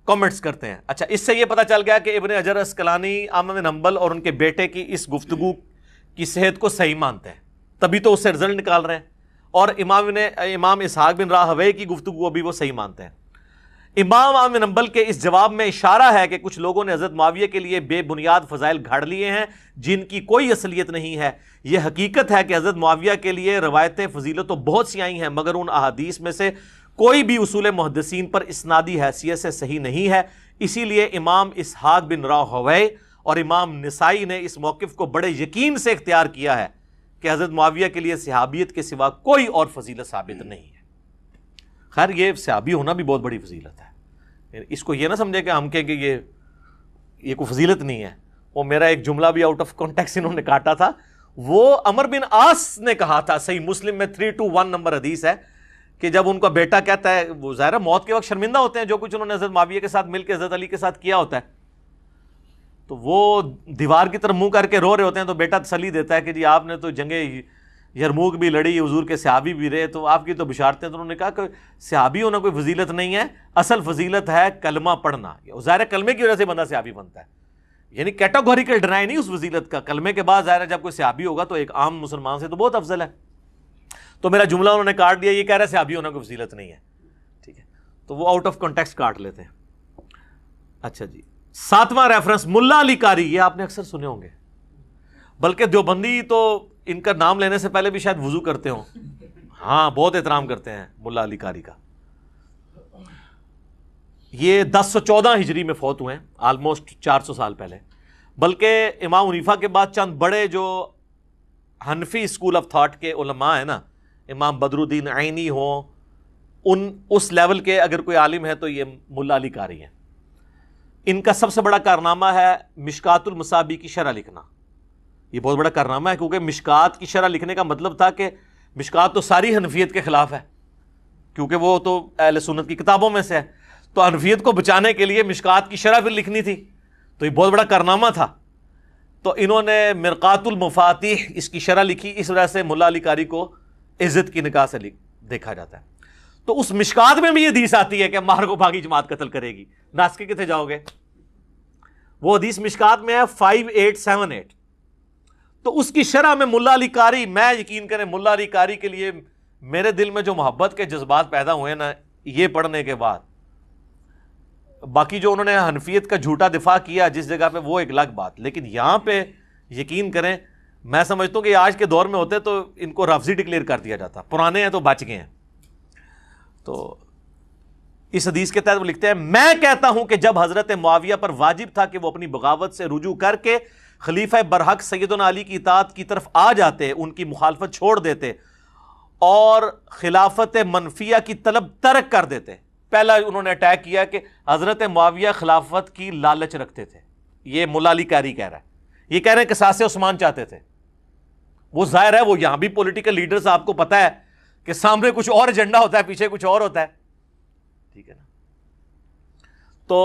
کامنٹس کرتے ہیں. اچھا اس سے یہ پتہ چل گیا کہ ابن حجر اسقلانی احمد بن حنبل اور ان کے بیٹے کی اس گفتگو کی صحت کو صحیح مانتے ہیں, تبھی تو اس سے رزلٹ نکال رہے ہیں. اور امام اسحاق بن راہویہ کی گفتگو بھی وہ صحیح مانتے ہیں. امام احمد بن حنبل کے اس جواب میں اشارہ ہے کہ کچھ لوگوں نے حضرت معاویہ کے لیے بے بنیاد فضائل گھڑ لیے ہیں جن کی کوئی اصلیت نہیں ہے. یہ حقیقت ہے کہ حضرت معاویہ کے لیے روایتیں فضیلت تو بہت سی آئی ہیں مگر ان احادیث میں سے کوئی بھی اصول محدثین پر اسنادی حیثیت سے صحیح نہیں ہے. اسی لیے امام اسحاق بن راہویہ اور امام نسائی نے اس موقف کو بڑے یقین سے اختیار کیا ہے کہ حضرت معاویہ کے لیے صحابیت کے سوا کوئی اور فضیلت ثابت نہیں ہے. خیر یہ صحابی ہونا بھی بہت بڑی فضیلت ہے, اس کو یہ نہ سمجھے کہ ہم کہیں کہ یہ کوئی فضیلت نہیں ہے. وہ میرا ایک جملہ بھی آؤٹ آف کانٹیکسٹ انہوں نے کاٹا تھا, وہ عمر بن عاص نے کہا تھا, صحیح مسلم میں 321 نمبر حدیث ہے کہ جب ان کا بیٹا کہتا ہے, وہ ظاہر موت کے وقت شرمندہ ہوتے ہیں جو کچھ انہوں نے حضرت معاویہ کے ساتھ مل کے حضرت علی کے ساتھ کیا ہوتا ہے, تو وہ دیوار کی طرف منہ کر کے رو رہے ہوتے ہیں, تو بیٹا تسلی دیتا ہے کہ جی آپ نے تو جنگ یرموک بھی لڑی, حضور کے صحابی بھی رہے, تو آپ کی تو بشارتیں. تو انہوں نے کہا کہ صحابی ہونا کوئی فضیلت نہیں ہے, اصل فضیلت ہے کلمہ پڑھنا. ظاہر کلمے کی وجہ سے بندہ صحابی بنتا ہے, یعنی کیٹاگوریکل ڈینائی نہیں اس فضیلت کا. کلمے کے بعد ظاہر ہے جب کوئی صحابی ہوگا تو ایک عام مسلمان سے تو بہت افضل ہے. تو میرا جملہ انہوں نے کاٹ دیا, یہ کہہ رہا ہے صحابی ہونا کوئی فضیلت نہیں ہے. ٹھیک ہے, تو وہ آؤٹ آف کانٹیکسٹ کاٹ لیتے ہیں. اچھا جی, 7واں ریفرنس ملا علی قاری، یہ آپ نے اکثر سنے ہوں گے، بلکہ دیوبندی تو ان کا نام لینے سے پہلے بھی شاید وضو کرتے ہوں. ہاں بہت احترام کرتے ہیں ملا علی قاری کا. یہ 1014 ہجری میں فوت ہوئے ہیں، آلموسٹ 400 سال پہلے. بلکہ امام حنیفہ کے بعد چند بڑے جو حنفی اسکول آف تھاٹ کے علماء ہیں نا، امام بدر الدین عینی ہوں، اس لیول کے اگر کوئی عالم ہے تو یہ ملا علی قاری ہیں. ان کا سب سے بڑا کارنامہ ہے مشکات المصابیح کی شرح لکھنا. یہ بہت بڑا کارنامہ ہے، کیونکہ مشکات کی شرح لکھنے کا مطلب تھا کہ مشکات تو ساری حنفیت کے خلاف ہے، کیونکہ وہ تو اہل سنت کی کتابوں میں سے ہے، تو حنفیت کو بچانے کے لیے مشکات کی شرح پھر لکھنی تھی، تو یہ بہت بڑا کارنامہ تھا. تو انہوں نے مرقات المفاتیح اس کی شرح لکھی، اس وجہ سے ملا علی قاری کو عزت کی نگاہ سے دیکھا جاتا ہے. تو اس مشکات میں بھی یہ حدیث آتی ہے کہ مار کو باغی جماعت قتل کرے گی. ناسک کتنے جاؤ گے؟ وہ حدیث مشکات میں ہے 5878. تو اس کی شرح میں ملا علی قاری، میں یقین کریں ملا علی قاری کے لیے میرے دل میں جو محبت کے جذبات پیدا ہوئے نا یہ پڑھنے کے بعد، باقی جو انہوں نے حنفیت کا جھوٹا دفاع کیا جس جگہ پہ وہ ایک الگ بات، لیکن یہاں پہ یقین کریں میں سمجھتا ہوں کہ آج کے دور میں ہوتے تو ان کو رافضی ڈکلیئر کر دیا جاتا. پرانے ہیں تو بچ گئے ہیں. تو اس حدیث کے تحت وہ لکھتے ہیں، میں کہتا ہوں کہ جب حضرت معاویہ پر واجب تھا کہ وہ اپنی بغاوت سے رجوع کر کے خلیفہ برحق سیدنا علی کی اطاعت کی طرف آ جاتے، ان کی مخالفت چھوڑ دیتے اور خلافت منفیہ کی طلب ترک کر دیتے. پہلا انہوں نے اٹیک کیا کہ حضرت معاویہ خلافت کی لالچ رکھتے تھے. یہ ملا علی قاری کہہ رہا ہے. یہ کہہ رہے ہیں کہ قصاص عثمان چاہتے تھے. وہ ظاہر ہے وہ یہاں بھی پولیٹیکل لیڈرز آپ کو پتا ہے کہ سامنے کچھ اور ایجنڈا ہوتا ہے، پیچھے کچھ اور ہوتا ہے، ٹھیک ہے نا. تو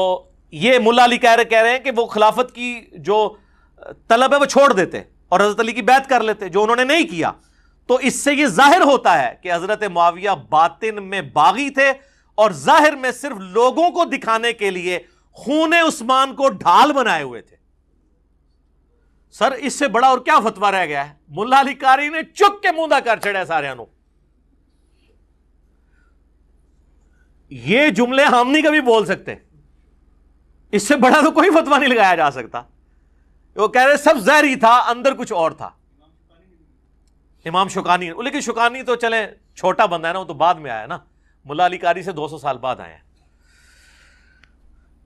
یہ ملا علی کہہ رہے ہیں کہ وہ خلافت کی جو طلب ہے وہ چھوڑ دیتے اور حضرت علی کی بیعت کر لیتے، جو انہوں نے نہیں کیا. تو اس سے یہ ظاہر ہوتا ہے کہ حضرت معاویہ باطن میں باغی تھے اور ظاہر میں صرف لوگوں کو دکھانے کے لیے خون عثمان کو ڈھال بنائے ہوئے تھے. سر اس سے بڑا اور کیا فتویٰ رہ گیا ہے؟ ملا علی قاری نے چک کے موندا کر چڑھا سارے نو. یہ جملے ہم نہیں کبھی بول سکتے، اس سے بڑا تو کوئی فتویٰ نہیں لگایا جا سکتا. وہ کہہ رہے سب ظاہری تھا، اندر کچھ اور تھا. امام شوکانی، لیکن شوکانی تو چلیں چھوٹا بندہ ہے نا، وہ تو بعد میں آیا نا، ملا علی قاری سے 200 سال بعد آئے ہیں.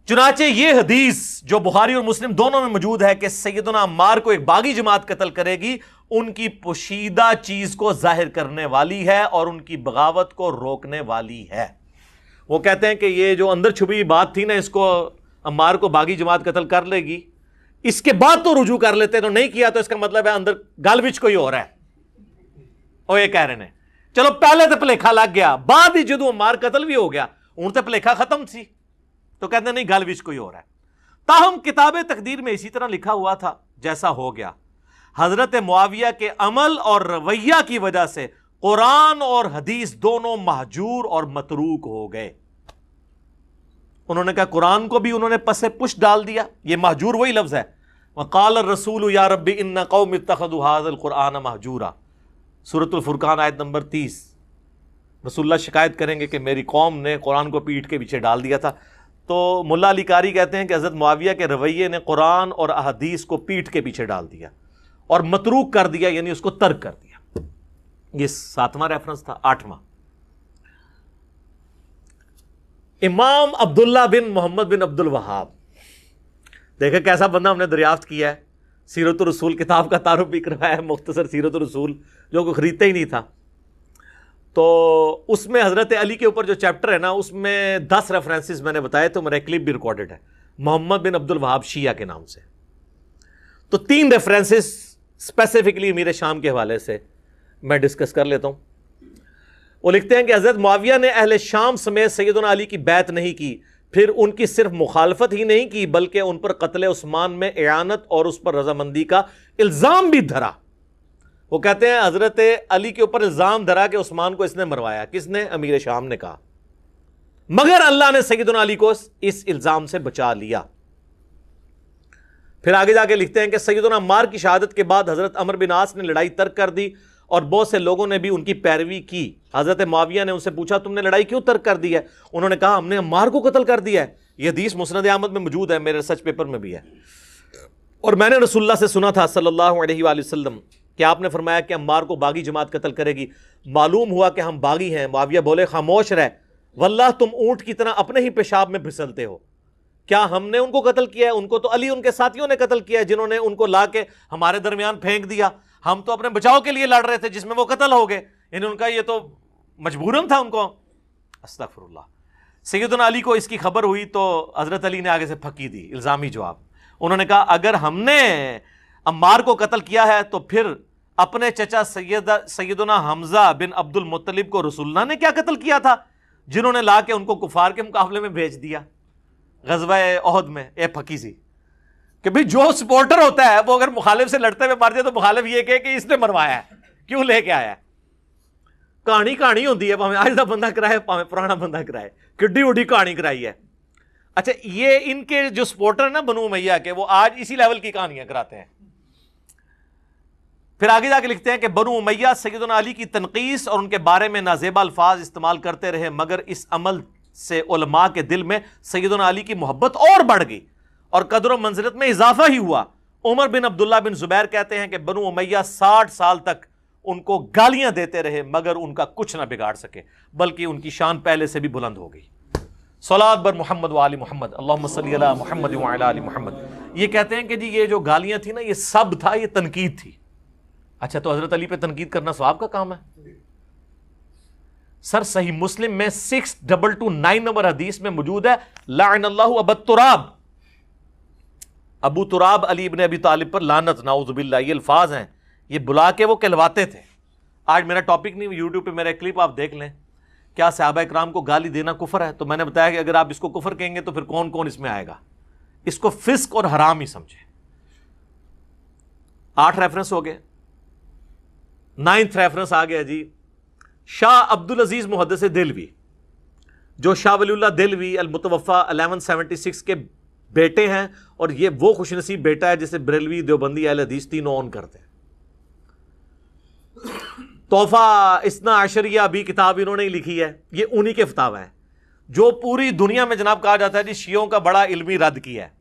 چنانچہ یہ حدیث جو بخاری اور مسلم دونوں میں موجود ہے کہ سیدنا عمار کو ایک باغی جماعت قتل کرے گی، ان کی پوشیدہ چیز کو ظاہر کرنے والی ہے اور ان کی بغاوت کو روکنے والی ہے. وہ کہتے ہیں کہ یہ جو اندر چھپی بات تھی نا، اس کو عمار کو باغی جماعت قتل کر لے گی، اس کے بعد تو رجوع کر لیتے، تو نہیں کیا تو اس کا مطلب ہے اندر گل وچ کوئی ہو رہا ہے. اور یہ کہہ رہے ہیں چلو پہلے تو پلیکھا لگ گیا، بعد ہی جدو عمار قتل بھی ہو گیا ان تے پلیکھا ختم سی، تو کہتے ہیں نہیں گل وچ کوئی ہو رہا ہے. تاہم کتاب تقدیر میں اسی طرح لکھا ہوا تھا جیسا ہو گیا. حضرت معاویہ کے عمل اور رویہ کی وجہ سے قرآن اور حدیث دونوں مہجور اور متروک ہو گئے. انہوں نے کہا قرآن کو بھی انہوں نے پس پش ڈال دیا. یہ مہجور وہی لفظ ہے، وقال الرسول یا رب ان قوم اتخذوا هذا القرآن مہجورا، سورۃ الفرقان آیت نمبر 30. رسول اللہ شکایت کریں گے کہ میری قوم نے قرآن کو پیٹھ کے پیچھے ڈال دیا تھا. تو ملا علی قاری کہتے ہیں کہ حضرت معاویہ کے رویے نے قرآن اور احادیث کو پیٹھ کے پیچھے ڈال دیا اور متروک کر دیا، یعنی اس کو ترک کر دیا. یہ 7واں ریفرنس تھا. 8واں امام عبداللہ بن محمد بن عبد الوہاب. دیکھیں کیسا بندہ ہم نے دریافت کیا ہے. سیرت الرسول کتاب کا تعارف بھی کروایا ہے، مختصر سیرت الرسول جو کوئی خریدتا ہی نہیں تھا. تو اس میں حضرت علی کے اوپر جو چیپٹر ہے نا، اس میں 10 ریفرنسز میں نے بتائے تو میرا کلپ بھی ریکارڈڈ ہے محمد بن عبد الوہاب شیعہ کے نام سے. تو 3 ریفرنسز اسپیسیفکلی امیر شام کے حوالے سے میں ڈسکس کر لیتا ہوں. وہ لکھتے ہیں کہ حضرت معاویہ نے اہل شام سمیت سیدنا علی کی بیعت نہیں کی، پھر ان کی صرف مخالفت ہی نہیں کی بلکہ ان پر قتل عثمان میں اعانت اور اس پر رضامندی کا الزام بھی دھرا. وہ کہتے ہیں حضرت علی کے اوپر الزام دھرا کہ عثمان کو اس نے مروایا. کس نے؟ امیر شام نے کہا. مگر اللہ نے سیدنا علی کو اس الزام سے بچا لیا. پھر آگے جا کے لکھتے ہیں کہ سیدنا عمار کی شہادت کے بعد حضرت عمر بن عاص نے لڑائی ترک کر دی اور بہت سے لوگوں نے بھی ان کی پیروی کی. حضرت معاویہ نے ان سے پوچھا تم نے لڑائی کیوں ترک کر دی ہے؟ انہوں نے کہا ہم نے عمار کو قتل کر دیا ہے. یہ حدیث مسند احمد میں موجود ہے، میرے ریسرچ پیپر میں بھی ہے. اور میں نے رسول اللہ سے سنا تھا صلی اللہ علیہ وآلہ وسلم کہ آپ نے فرمایا کہ عمار کو باغی جماعت قتل کرے گی. معلوم ہوا کہ ہم باغی ہیں. معاویہ بولے خاموش رہ، واللہ تم اونٹ کی طرح اپنے ہی پیشاب میں پھسلتے ہو. کیا ہم نے ان کو قتل کیا ہے؟ ان کو تو علی ان کے ساتھیوں نے قتل کیا ہے، جنہوں نے ان کو لا کے ہمارے درمیان پھینک دیا. ہم تو اپنے بچاؤ کے لیے لڑ رہے تھے جس میں وہ قتل ہو گئے. یعنی ان کا یہ تو مجبوراً تھا ان کو. استغفر اللہ. سیدنا علی کو اس کی خبر ہوئی تو حضرت علی نے آگے سے پھکی دی الزامی جواب. انہوں نے کہا اگر ہم نے عمار کو قتل کیا ہے تو پھر اپنے چچا سیدنا حمزہ بن عبد المطلب کو رسول اللہ نے کیا قتل کیا تھا، جنہوں نے لا کے ان کو کفار کے مقابلے میں بھیج دیا غزوہ احد میں. اے پھکی سی کہ بھئی جو سپورٹر ہوتا ہے وہ اگر مخالف سے لڑتے ہوئے مر جائے تو مخالف یہ کہے کہ اس نے مروایا ہے، کیوں لے کے آیا ہے. کہانی ہوتی ہے، پاویں آج دا بندہ کرائے پاویں پرانا بندہ کرائے، کڈی اڈی کہانی کرائی ہے. اچھا یہ ان کے جو سپورٹر ہیں نا بنو امیہ کے، وہ آج اسی لیول کی کہانیاں کراتے ہیں. پھر آگے جا کے لکھتے ہیں کہ بنو امیہ سیدنا علی کی تنقیص اور ان کے بارے میں نازیبا الفاظ استعمال کرتے رہے، مگر اس عمل سے علماء کے دل میں سیدنا علی کی محبت اور بڑھ گئی اور قدر و منزلت میں اضافہ ہی ہوا. عمر بن عبداللہ بن زبیر کہتے ہیں کہ بنو امیہ 60 سال تک ان کو گالیاں دیتے رہے مگر ان کا کچھ نہ بگاڑ سکے، بلکہ ان کی شان پہلے سے بھی بلند ہو گئی. صلاۃ بر محمد و آل محمد، اللہم صلی علی محمد و علی آل محمد. یہ کہتے ہیں کہ جی یہ جو گالیاں تھیں نا یہ سب تھا، یہ تنقید تھی. اچھا تو حضرت علی پہ تنقید کرنا ثواب کا کام ہے؟ سر صحیح مسلم میں 6229 نمبر حدیث میں موجود ہے لعن اللہ ابا تراب، ابو تراب علی ابن ابی طالب پر لعنت، نعوذ باللہ. یہ الفاظ ہیں، یہ بلا کے وہ کہلواتے تھے. آج میرا ٹاپک نہیں، یوٹیوب پہ میرا ایک کلپ آپ دیکھ لیں، کیا صحابہ اکرام کو گالی دینا کفر ہے؟ تو میں نے بتایا کہ اگر آپ اس کو کفر کہیں گے تو پھر کون کون اس میں آئے گا. اس کو فسق اور حرام ہی سمجھے. 8 ریفرنس ہو گئے. 9th ریفرنس آ گیا جی، شاہ عبدالعزیز محدث دہلوی، جو شاہ ولی اللہ دہلوی المتوفا 1176 کے بیٹے ہیں، اور یہ وہ خوش نصیب بیٹا ہے جسے بریلوی، دیوبندی، اہل حدیث تینوں اون کرتے ہیں. تحفہ اثنا عشریہ بھی کتاب انہوں نے ہی لکھی ہے، یہ انہی کے فتاوی ہیں جو پوری دنیا میں جناب کہا جاتا ہے جی شیعوں کا بڑا علمی رد کیا ہے.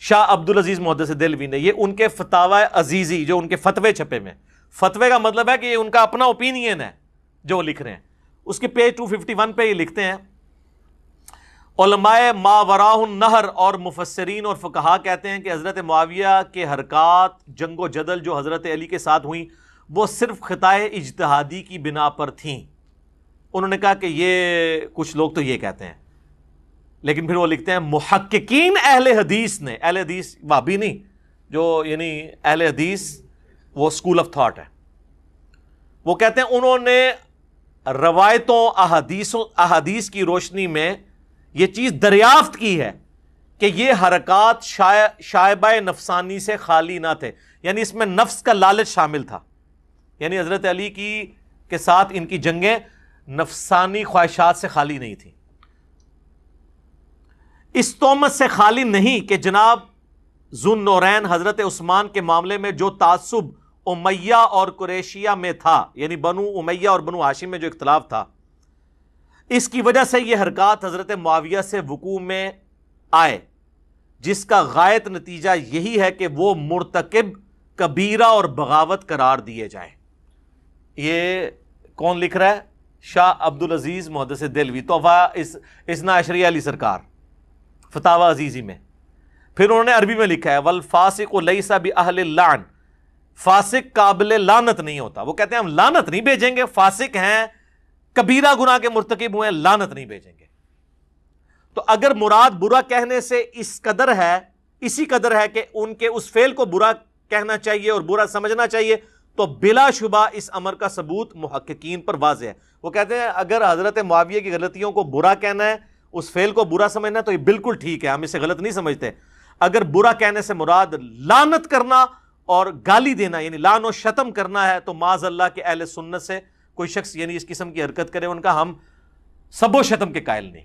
شاہ عبدالعزیز محدث دہلوی نے، یہ ان کے فتاوی عزیزی جو ان کے فتوے چھپے میں، فتوے کا مطلب ہے کہ یہ ان کا اپنا اوپینین ہے جو وہ لکھ رہے ہیں. اس کے پیج 251 پہ یہ لکھتے ہیں علماء ما وراء النہر اور مفسرین اور فقہا کہتے ہیں کہ حضرت معاویہ کے حرکات جنگ و جدل جو حضرت علی کے ساتھ ہوئیں وہ صرف خطائے اجتہادی کی بنا پر تھیں. انہوں نے کہا کہ یہ کچھ لوگ تو یہ کہتے ہیں، لیکن پھر وہ لکھتے ہیں محققین اہل حدیث نے، اہل حدیث وہابی نہیں، جو یعنی اہل حدیث وہ اسکول آف تھاٹ ہے، وہ کہتے ہیں انہوں نے روایتوں احادیث کی روشنی میں یہ چیز دریافت کی ہے کہ یہ حرکات شائبہ نفسانی سے خالی نہ تھے، یعنی اس میں نفس کا لالچ شامل تھا. یعنی حضرت علی کے ساتھ ان کی جنگیں نفسانی خواہشات سے خالی نہیں تھیں. اس تہمت سے خالی نہیں کہ جناب ذو النورین حضرت عثمان کے معاملے میں جو تعصب امیہ اور قریشیہ میں تھا، یعنی بنو امیہ اور بنو ہاشم میں جو اختلاف تھا، اس کی وجہ سے یہ حرکات حضرت معاویہ سے وقوع میں آئے، جس کا غائط نتیجہ یہی ہے کہ وہ مرتکب کبیرہ اور بغاوت قرار دیے جائیں. یہ کون لکھ رہا ہے؟ شاہ عبدالعزیز محدث دہلوی، تحفہ اثنا عشریہ علی سرکار، فتاوی عزیزی میں. پھر انہوں نے عربی میں لکھا ہے والفاسق لیس باہل اللعن، فاسق قابل لعنت نہیں ہوتا. وہ کہتے ہیں ہم لعنت نہیں بھیجیں گے، فاسق ہیں، کبیرہ گناہ کے مرتکب ہوئے ہیں، لعنت نہیں بھیجیں گے. تو اگر مراد برا کہنے سے اسی قدر ہے کہ ان کے اس فعل کو برا کہنا چاہیے اور برا سمجھنا چاہیے، تو بلا شبہ اس امر کا ثبوت محققین پر واضح ہے. وہ کہتے ہیں اگر حضرت معاویہ کی غلطیوں کو برا کہنا ہے، اس فعل کو برا سمجھنا ہے، تو یہ بالکل ٹھیک ہے، ہم اسے غلط نہیں سمجھتے. اگر برا کہنے سے مراد لعنت کرنا اور گالی دینا یعنی لعن و شتم کرنا ہے، تو معاذ اللہ کے اہل سنت سے کوئی شخص یعنی اس قسم کی حرکت کرے، ان کا ہم سب و شتم کے قائل نہیں.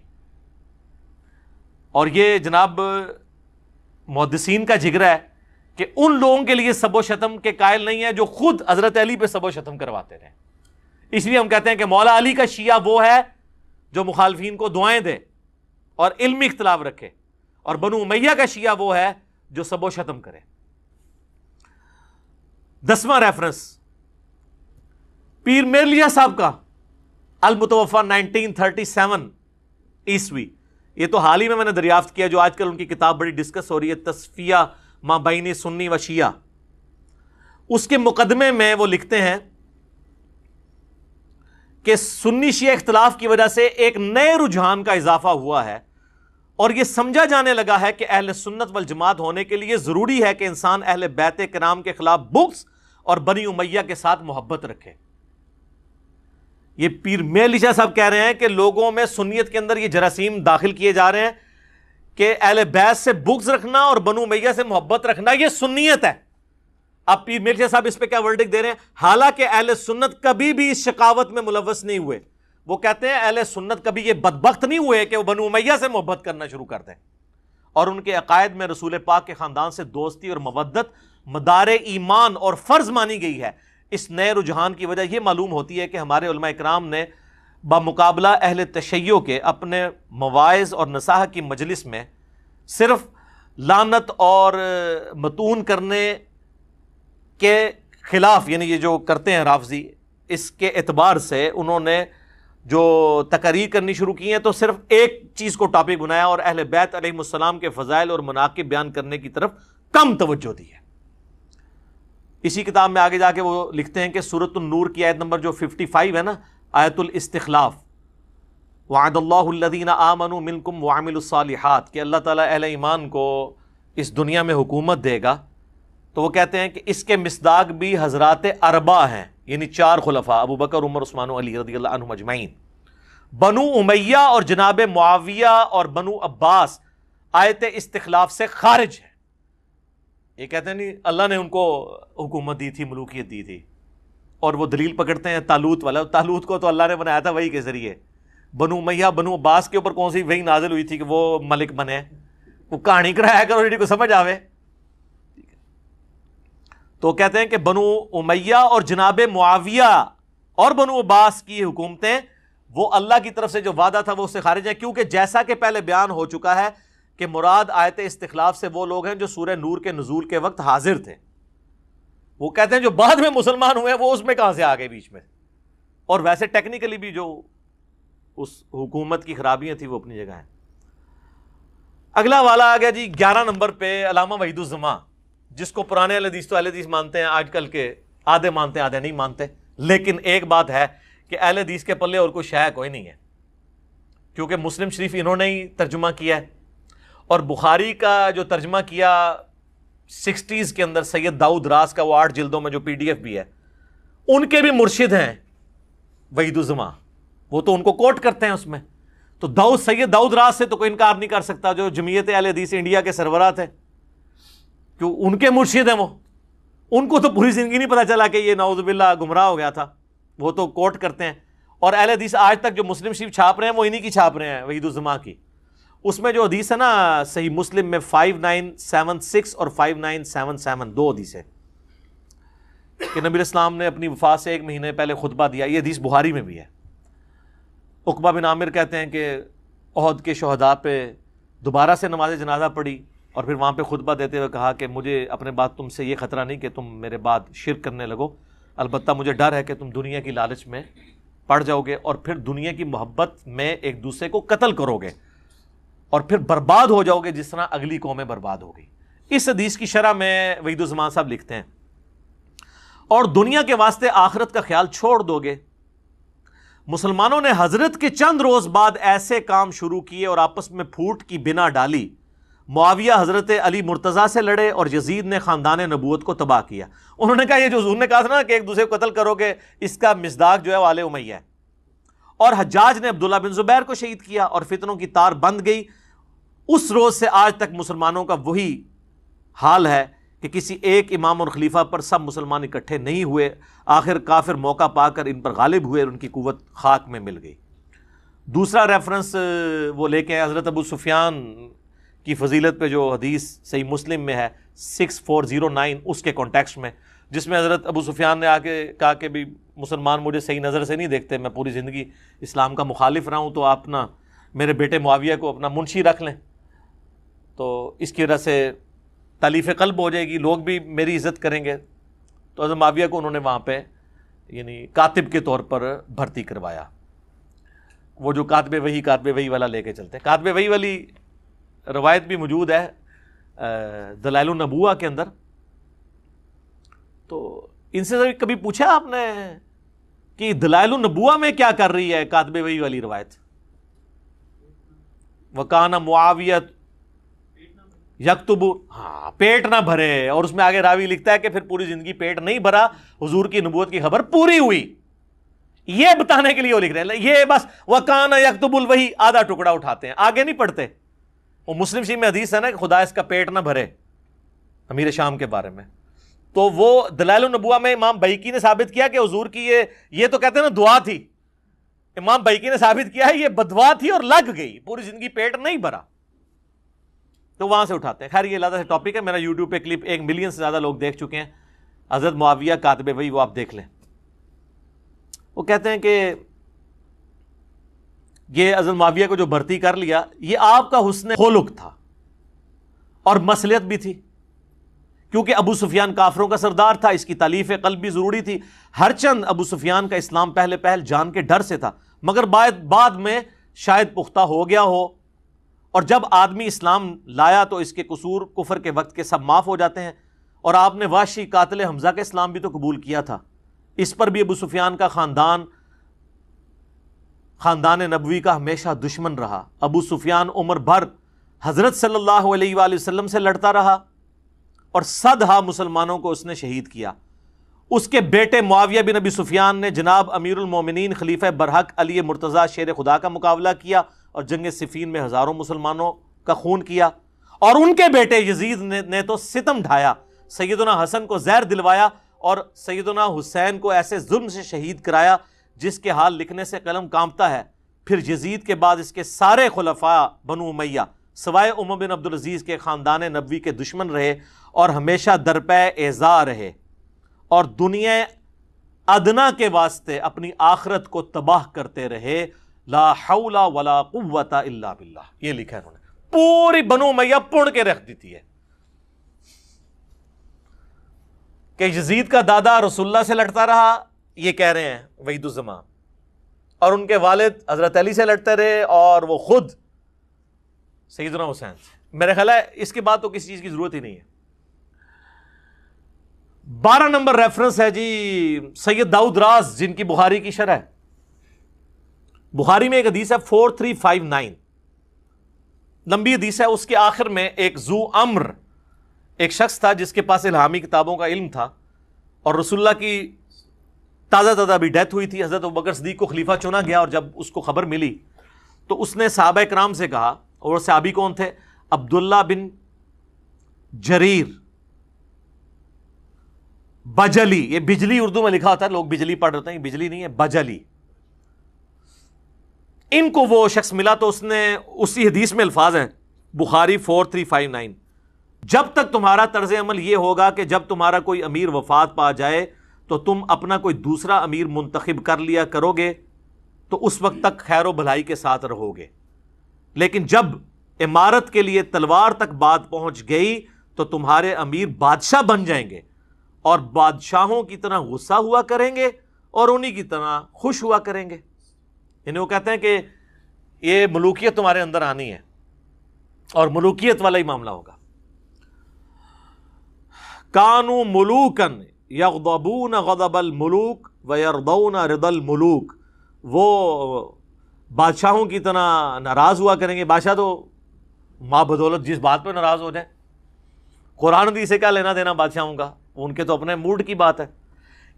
اور یہ جناب محدثین کا جگرہ ہے کہ ان لوگوں کے لیے سب و شتم کے قائل نہیں ہے جو خود حضرت علی پہ سب و شتم کرواتے رہے. اس لیے ہم کہتے ہیں کہ مولا علی کا شیعہ وہ ہے جو مخالفین کو دعائیں دے اور علمی اختلاف رکھے، اور بنو امیہ کا شیعہ وہ ہے جو سب و شتم کرے۔ 10واں ریفرنس پیر میرلیہ صاحب کا، المتوفا 1937 عیسوی، یہ تو حال ہی میں نے دریافت کیا، جو آج کل ان کی کتاب بڑی ڈسکس ہو رہی ہے، تصفیہ ما بین سنی و شیعہ۔ اس کے مقدمے میں وہ لکھتے ہیں کہ سنی شیعہ اختلاف کی وجہ سے ایک نئے رجحان کا اضافہ ہوا ہے، اور یہ سمجھا جانے لگا ہے کہ اہل سنت والجماعت ہونے کے لیے ضروری ہے کہ انسان اہل بیت کرام کے خلاف بغض اور بنی امیہ کے ساتھ محبت رکھے۔ یہ پیر میرلیہ شاہ صاحب کہہ رہے ہیں کہ لوگوں میں سنیت کے اندر یہ جراثیم داخل کیے جا رہے ہیں کہ اہل بیت سے بغض رکھنا اور بنو امیہ سے محبت رکھنا یہ سنیت ہے۔ اب پیر میرلیہ صاحب اس پہ کیا ورڈکٹ دے رہے ہیں؟ حالانکہ اہل سنت کبھی بھی اس شقاوت میں ملوث نہیں ہوئے۔ وہ کہتے ہیں اہل سنت کبھی یہ بدبخت نہیں ہوئے کہ وہ بنو امیہ سے محبت کرنا شروع کر دیں، اور ان کے عقائد میں رسول پاک کے خاندان سے دوستی اور مودت مدار ایمان اور فرض مانی گئی ہے۔ اس نئے رجحان کی وجہ یہ معلوم ہوتی ہے کہ ہمارے علماء اکرام نے بمقابلہ اہل تشیع کے اپنے مواعظ اور نصاح کی مجلس میں صرف لعنت اور متون کرنے کے خلاف، یعنی یہ جو کرتے ہیں رافضی، اس کے اعتبار سے انہوں نے جو تقاریر کرنی شروع کی ہیں تو صرف ایک چیز کو ٹاپک بنایا اور اہل بیت علیہ السلام کے فضائل اور مناقب بیان کرنے کی طرف کم توجہ دی ہے۔ اسی کتاب میں آگے جا کے وہ لکھتے ہیں کہ سورۃ النور کی آیت نمبر جو 55 ہے نا، آیت الاستخلاف، وعد اللہ الذین آمنوا منکم وعملوا الصالحات، کہ اللہ تعالیٰ اہل ایمان کو اس دنیا میں حکومت دے گا، تو وہ کہتے ہیں کہ اس کے مصداق بھی حضرات اربعہ ہیں، یعنی 4 خلفاء، ابو بکر، عمر، عثمان و علی رضی اللہ عنہم اجمعین۔ بنو امیہ اور جناب معاویہ اور بنو عباس آیت استخلاف سے خارج ہے۔ یہ کہتے ہیں نہیں اللہ نے ان کو حکومت دی تھی، ملوکیت دی تھی، اور وہ دلیل پکڑتے ہیں طالوت والا۔ طالوت کو تو اللہ نے بنایا تھا وحی کے ذریعے۔ بنو امیہ بنو عباس کے اوپر کون سی وحی نازل ہوئی تھی کہ وہ ملک بنے؟ وہ کہانی کرایا کرو جی کو سمجھ آوے۔ تو کہتے ہیں کہ بنو امیہ اور جناب معاویہ اور بنو عباس کی حکومتیں وہ اللہ کی طرف سے جو وعدہ تھا وہ اس سے خارج ہیں، کیونکہ جیسا کہ پہلے بیان ہو چکا ہے کہ مراد آیت استخلاف سے وہ لوگ ہیں جو سورہ نور کے نزول کے وقت حاضر تھے۔ وہ کہتے ہیں جو بعد میں مسلمان ہوئے وہ اس میں کہاں سے آ گئے بیچ میں، اور ویسے ٹیکنیکلی بھی جو اس حکومت کی خرابیاں تھیں وہ اپنی جگہ ہیں۔ اگلا والا آ گیا جی 11 نمبر پہ، علامہ وحید الزمان، جس کو پرانے اہل حدیث تو اہل حدیث مانتے ہیں، آج کل کے آدھے مانتے ہیں آدھے نہیں مانتے، لیکن ایک بات ہے کہ اہل حدیث کے پلے اور کوئی شے کوئی نہیں ہے، کیونکہ مسلم شریف انہوں نے ہی ترجمہ کیا ہے، اور بخاری کا جو ترجمہ کیا 60s کے اندر سید داؤد راز کا، وہ 8 جلدوں میں جو PDF بھی ہے، ان کے بھی مرشد ہیں وحید الزمان، وہ تو ان کو کوٹ کرتے ہیں اس میں۔ تو سید داؤد راز سے تو کوئی انکار نہیں کر سکتا، جو جمعیت اہل حدیث انڈیا کے سربراہ تھے، کیوں ان کے مرشد ہیں وہ، ان کو تو پوری زندگی نہیں پتا چلا کہ یہ نعوذ باللہ گمراہ ہو گیا تھا، وہ تو کوٹ کرتے ہیں۔ اور اہل حدیث آج تک جو مسلم شریف چھاپ رہے ہیں وہ انہی کی چھاپ رہے ہیں، وحید الزمان کی۔ اس میں جو حدیث ہے نا صحیح مسلم میں 5976 اور 5977 2 حدیث ہے کہ نبی اسلام نے اپنی وفات سے 1 مہینے پہلے خطبہ دیا، یہ حدیث بخاری میں بھی ہے۔ عقبہ بن عامر کہتے ہیں کہ احد کے شہداء پہ دوبارہ سے نماز جنازہ پڑھی، اور پھر وہاں پہ خطبہ دیتے ہوئے کہا کہ مجھے اپنے بعد تم سے یہ خطرہ نہیں کہ تم میرے بعد شرک کرنے لگو، البتہ مجھے ڈر ہے کہ تم دنیا کی لالچ میں پڑ جاؤ گے اور پھر دنیا کی محبت میں ایک دوسرے کو قتل کرو گے اور پھر برباد ہو جاؤ گے جس طرح اگلی قومیں برباد ہو گئی۔ اس حدیث کی شرح میں وحید الزمان صاحب لکھتے ہیں، اور دنیا کے واسطے آخرت کا خیال چھوڑ دو گے۔ مسلمانوں نے حضرت کے چند روز بعد ایسے کام شروع کیے اور آپس میں پھوٹ کی بنا ڈالی۔ معاویہ حضرت علی مرتضیٰ سے لڑے اور یزید نے خاندان نبوت کو تباہ کیا۔ انہوں نے کہا یہ جو حضور نے کہا تھا نا کہ ایک دوسرے کو قتل کرو گے، اس کا مصداق جو ہے وہ آل امیہ ہے۔ اور حجاج نے عبداللہ بن زبیر کو شہید کیا اور فتنوں کی تار بند گئی۔ اس روز سے آج تک مسلمانوں کا وہی حال ہے کہ کسی ایک امام اور خلیفہ پر سب مسلمان اکٹھے نہیں ہوئے، آخر کافر موقع پا کر ان پر غالب ہوئے اور ان کی قوت خاک میں مل گئی۔ دوسرا ریفرنس وہ لے کے حضرت ابو سفیان کی فضیلت پہ جو حدیث صحیح مسلم میں ہے 6409، اس کے کانٹیکسٹ میں جس میں حضرت ابو سفیان نے آ کے کہا کہ بھی مسلمان مجھے صحیح نظر سے نہیں دیکھتے، میں پوری زندگی اسلام کا مخالف رہا ہوں، تو آپ نا میرے بیٹے معاویہ کو اپنا منشی رکھ لیں، تو اس کی وجہ سے تالیف قلب ہو جائے گی، لوگ بھی میری عزت کریں گے۔ تو حضرت معاویہ کو انہوں نے وہاں پہ یعنی کاتب کے طور پر بھرتی کروایا، وہ جو کاتب وحی والا لے کے چلتے ہیں۔ کاتب وحی والی روایت بھی موجود ہے دلائل النبوہ کے اندر۔ تو ان سے کبھی پوچھا آپ نے کہ دلائل النبوہ میں کیا کر رہی ہے کاتب وحی والی روایت؟ وَكَانَ مُعَاوِيَةُ یکتب، ہاں پیٹ نہ بھرے، اور اس میں آگے راوی لکھتا ہے کہ پھر پوری زندگی پیٹ نہیں بھرا، حضور کی نبوت کی خبر پوری ہوئی، یہ بتانے کے لیے وہ لکھ رہے ہیں۔ یہ بس وَكَانَ يَكْتُبُ الْوَحْيَ آدھا ٹکڑا اٹھاتے ہیں، آگے نہیں پڑھتے۔ وہ مسلم شریف میں حدیث ہے نا کہ خدا اس کا پیٹ نہ بھرے، امیر شام کے بارے میں۔ تو وہ دلائل النبوہ میں امام بیہقی نے ثابت کیا کہ حضور کی یہ تو کہتے ہیں نا دعا تھی، امام بیہقی نے ثابت کیا ہے یہ بدعا تھی اور لگ گئی، پوری زندگی پیٹ نہیں بھرا، تو وہاں سے اٹھاتے ہیں۔ خیر یہ علیحدہ سے ٹاپک ہے، میرا یوٹیوب پہ کلپ 1 ملین سے زیادہ لوگ دیکھ چکے ہیں، حضرت معاویہ کاتب وحی، وہ آپ دیکھ لیں۔ وہ کہتے ہیں کہ یہ حضرت معاویہ کو جو بھرتی کر لیا، یہ آپ کا حسن خلق تھا اور مصلحت بھی تھی، کیونکہ ابو سفیان کافروں کا سردار تھا، اس کی تالیف قلب بھی ضروری تھی۔ ہرچند ابو سفیان کا اسلام پہلے پہل جان کے ڈر سے تھا، مگر بعد میں شاید پختہ ہو گیا ہو، اور جب آدمی اسلام لایا تو اس کے قصور کفر کے وقت کے سب معاف ہو جاتے ہیں۔ اور آپ نے وحشی قاتل حمزہ کا اسلام بھی تو قبول کیا تھا، اس پر بھی ابو سفیان کا خاندان نبوی کا ہمیشہ دشمن رہا۔ ابو سفیان عمر بھر حضرت صلی اللہ علیہ وآلہ وسلم سے لڑتا رہا اور صدہا مسلمانوں کو اس نے شہید کیا۔ اس کے بیٹے معاویہ بن ابی سفیان نے جناب امیر المومنین خلیفہ برحق علی مرتضیٰ شیر خدا کا مقابلہ کیا اور جنگ صفین میں ہزاروں مسلمانوں کا خون کیا، اور ان کے بیٹے یزید نے تو ستم ڈھایا، سیدنا حسن کو زہر دلوایا اور سیدنا حسین کو ایسے ظلم سے شہید کرایا جس کے حال لکھنے سے قلم کانپتا ہے۔ پھر یزید کے بعد اس کے سارے خلفاء بنو امیہ سوائے عمر بن عبدالعزیز کے خاندان نبوی کے دشمن رہے اور ہمیشہ درپے ایذا رہے، اور دنیا ادنا کے واسطے اپنی آخرت کو تباہ کرتے رہے۔ لا حول ولا قوت الا باللہ، یہ لکھا ہے انہوں نے، پوری بنو امیہ پڑ کے رکھ دیتی ہے کہ یزید کا دادا رسول اللہ سے لڑتا رہا، یہ کہہ رہے ہیں وحید الزمان، اور ان کے والد حضرت علی سے لڑتے رہے، اور وہ خود سیدنا حسین سے۔ میرے خیال ہے اس کے بعد تو کسی چیز کی ضرورت ہی نہیں ہے۔ 12 نمبر ریفرنس ہے جی سید داؤد راز، جن کی بخاری کی شرح ہے۔ بخاری میں ایک حدیث ہے 4359، لمبی حدیث ہے، اس کے آخر میں ایک ذو امر ایک شخص تھا جس کے پاس الہامی کتابوں کا علم تھا، اور رسول اللہ کی تازہ ابھی ڈیتھ ہوئی تھی، حضرت ابوبکر صدیق کو خلیفہ چنا گیا، اور جب اس کو خبر ملی تو اس نے صحابہ کرام سے کہا، اور وہ صحابی کون تھے؟ عبداللہ بن جریر بجلی، یہ بجلی اردو میں لکھا ہوتا ہے، لوگ بجلی پڑھ رہتے ہیں، یہ بجلی نہیں ہے، بجلی۔ ان کو وہ شخص ملا تو اس نے اسی حدیث میں الفاظ ہیں بخاری 4359، جب تک تمہارا طرز عمل یہ ہوگا کہ جب تمہارا کوئی امیر وفات پا جائے تو تم اپنا کوئی دوسرا امیر منتخب کر لیا کرو گے تو اس وقت تک خیر و بھلائی کے ساتھ رہو گے، لیکن جب امارت کے لیے تلوار تک بات پہنچ گئی تو تمہارے امیر بادشاہ بن جائیں گے، اور بادشاہوں کی طرح غصہ ہوا کریں گے اور انہی کی طرح خوش ہوا کریں گے۔ یعنی وہ کہتے ہیں کہ یہ ملوکیت تمہارے اندر آنی ہے اور ملوکیت والا ہی معاملہ ہوگا۔ کانوا ملوکن یغضبون غضب الملوک ویرضون رضا الملوک، وہ بادشاہوں کی طرح ناراض ہوا کریں گے۔ بادشاہ تو ماں بدولت جس بات پہ ناراض ہو جائے، قرآن حدیث سے کیا لینا دینا بادشاہوں کا، ان کے تو اپنے موڈ کی بات ہے۔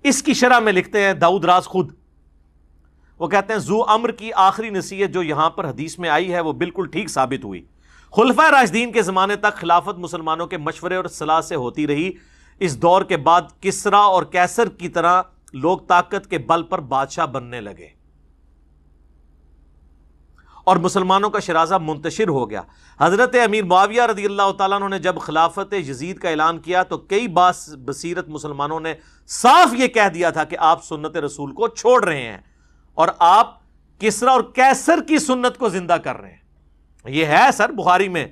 اس کی شرح میں لکھتے ہیں داؤد راز خود، وہ کہتے ہیں ذو امر کی آخری نصیحت جو یہاں پر حدیث میں آئی ہے وہ بالکل ٹھیک ثابت ہوئی۔ خلفائے راشدین کے زمانے تک خلافت مسلمانوں کے مشورے اور صلاح سے ہوتی رہی، اس دور کے بعد کسرا اور کیسر کی طرح لوگ طاقت کے بل پر بادشاہ بننے لگے، اور مسلمانوں کا شرازہ منتشر ہو گیا۔ حضرت امیر معاویہ رضی اللہ تعالیٰ عنہ نے جب خلافت یزید کا اعلان کیا تو کئی بصیرت مسلمانوں نے صاف یہ کہہ دیا تھا کہ آپ سنت رسول کو چھوڑ رہے ہیں اور آپ کسرا اور کیسر کی سنت کو زندہ کر رہے ہیں۔ یہ ہے سر بخاری میں،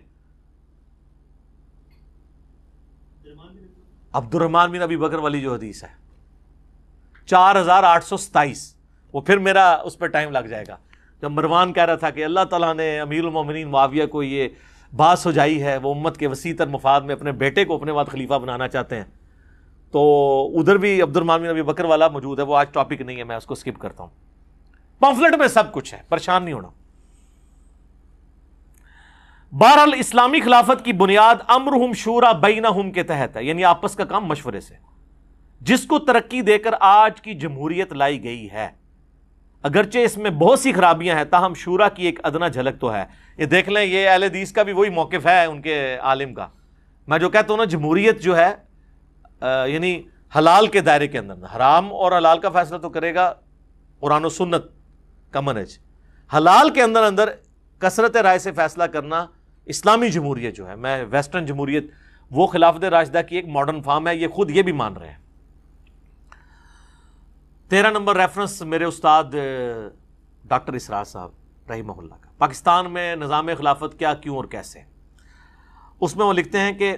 عبد الرحمن بن ابی بکر والی جو حدیث ہے 4827، وہ پھر میرا اس پہ ٹائم لگ جائے گا، جب مروان کہہ رہا تھا کہ اللہ تعالیٰ نے امیر المومنین معاویہ کو یہ بات سجائی ہے، وہ امت کے وسیع تر مفاد میں اپنے بیٹے کو اپنے بعد خلیفہ بنانا چاہتے ہیں، تو ادھر بھی عبد الرحمن بن ابی بکر والا موجود ہے، وہ آج ٹاپک نہیں ہے، میں اس کو سکپ کرتا ہوں۔ پمفلٹ میں سب کچھ ہے، پریشان نہیں ہونا۔ بہرحال اسلامی خلافت کی بنیاد امرہم شورا بینہم کے تحت ہے، یعنی آپس کا کام مشورے سے، جس کو ترقی دے کر آج کی جمہوریت لائی گئی ہے۔ اگرچہ اس میں بہت سی خرابیاں ہیں، تاہم شورا کی ایک ادنا جھلک تو ہے۔ یہ دیکھ لیں، یہ اہل حدیث کا بھی وہی موقف ہے ان کے عالم کا۔ میں جو کہتا ہوں نا، جمہوریت جو ہے یعنی حلال کے دائرے کے اندر، حرام اور حلال کا فیصلہ تو کرے گا قرآن و سنت کا منہج، حلال کے اندر اندر کثرت رائے سے فیصلہ کرنا اسلامی جمہوریت جو ہے، میں ویسٹرن جمہوریت وہ خلافت راشدہ کی ایک ماڈرن فارم ہے، یہ خود یہ بھی مان رہے ہیں۔ 13 نمبر ریفرنس میرے استاد ڈاکٹر اسرار صاحب رحمہ اللہ کا، پاکستان میں نظام خلافت کیا، کیوں اور کیسے۔ اس میں وہ لکھتے ہیں کہ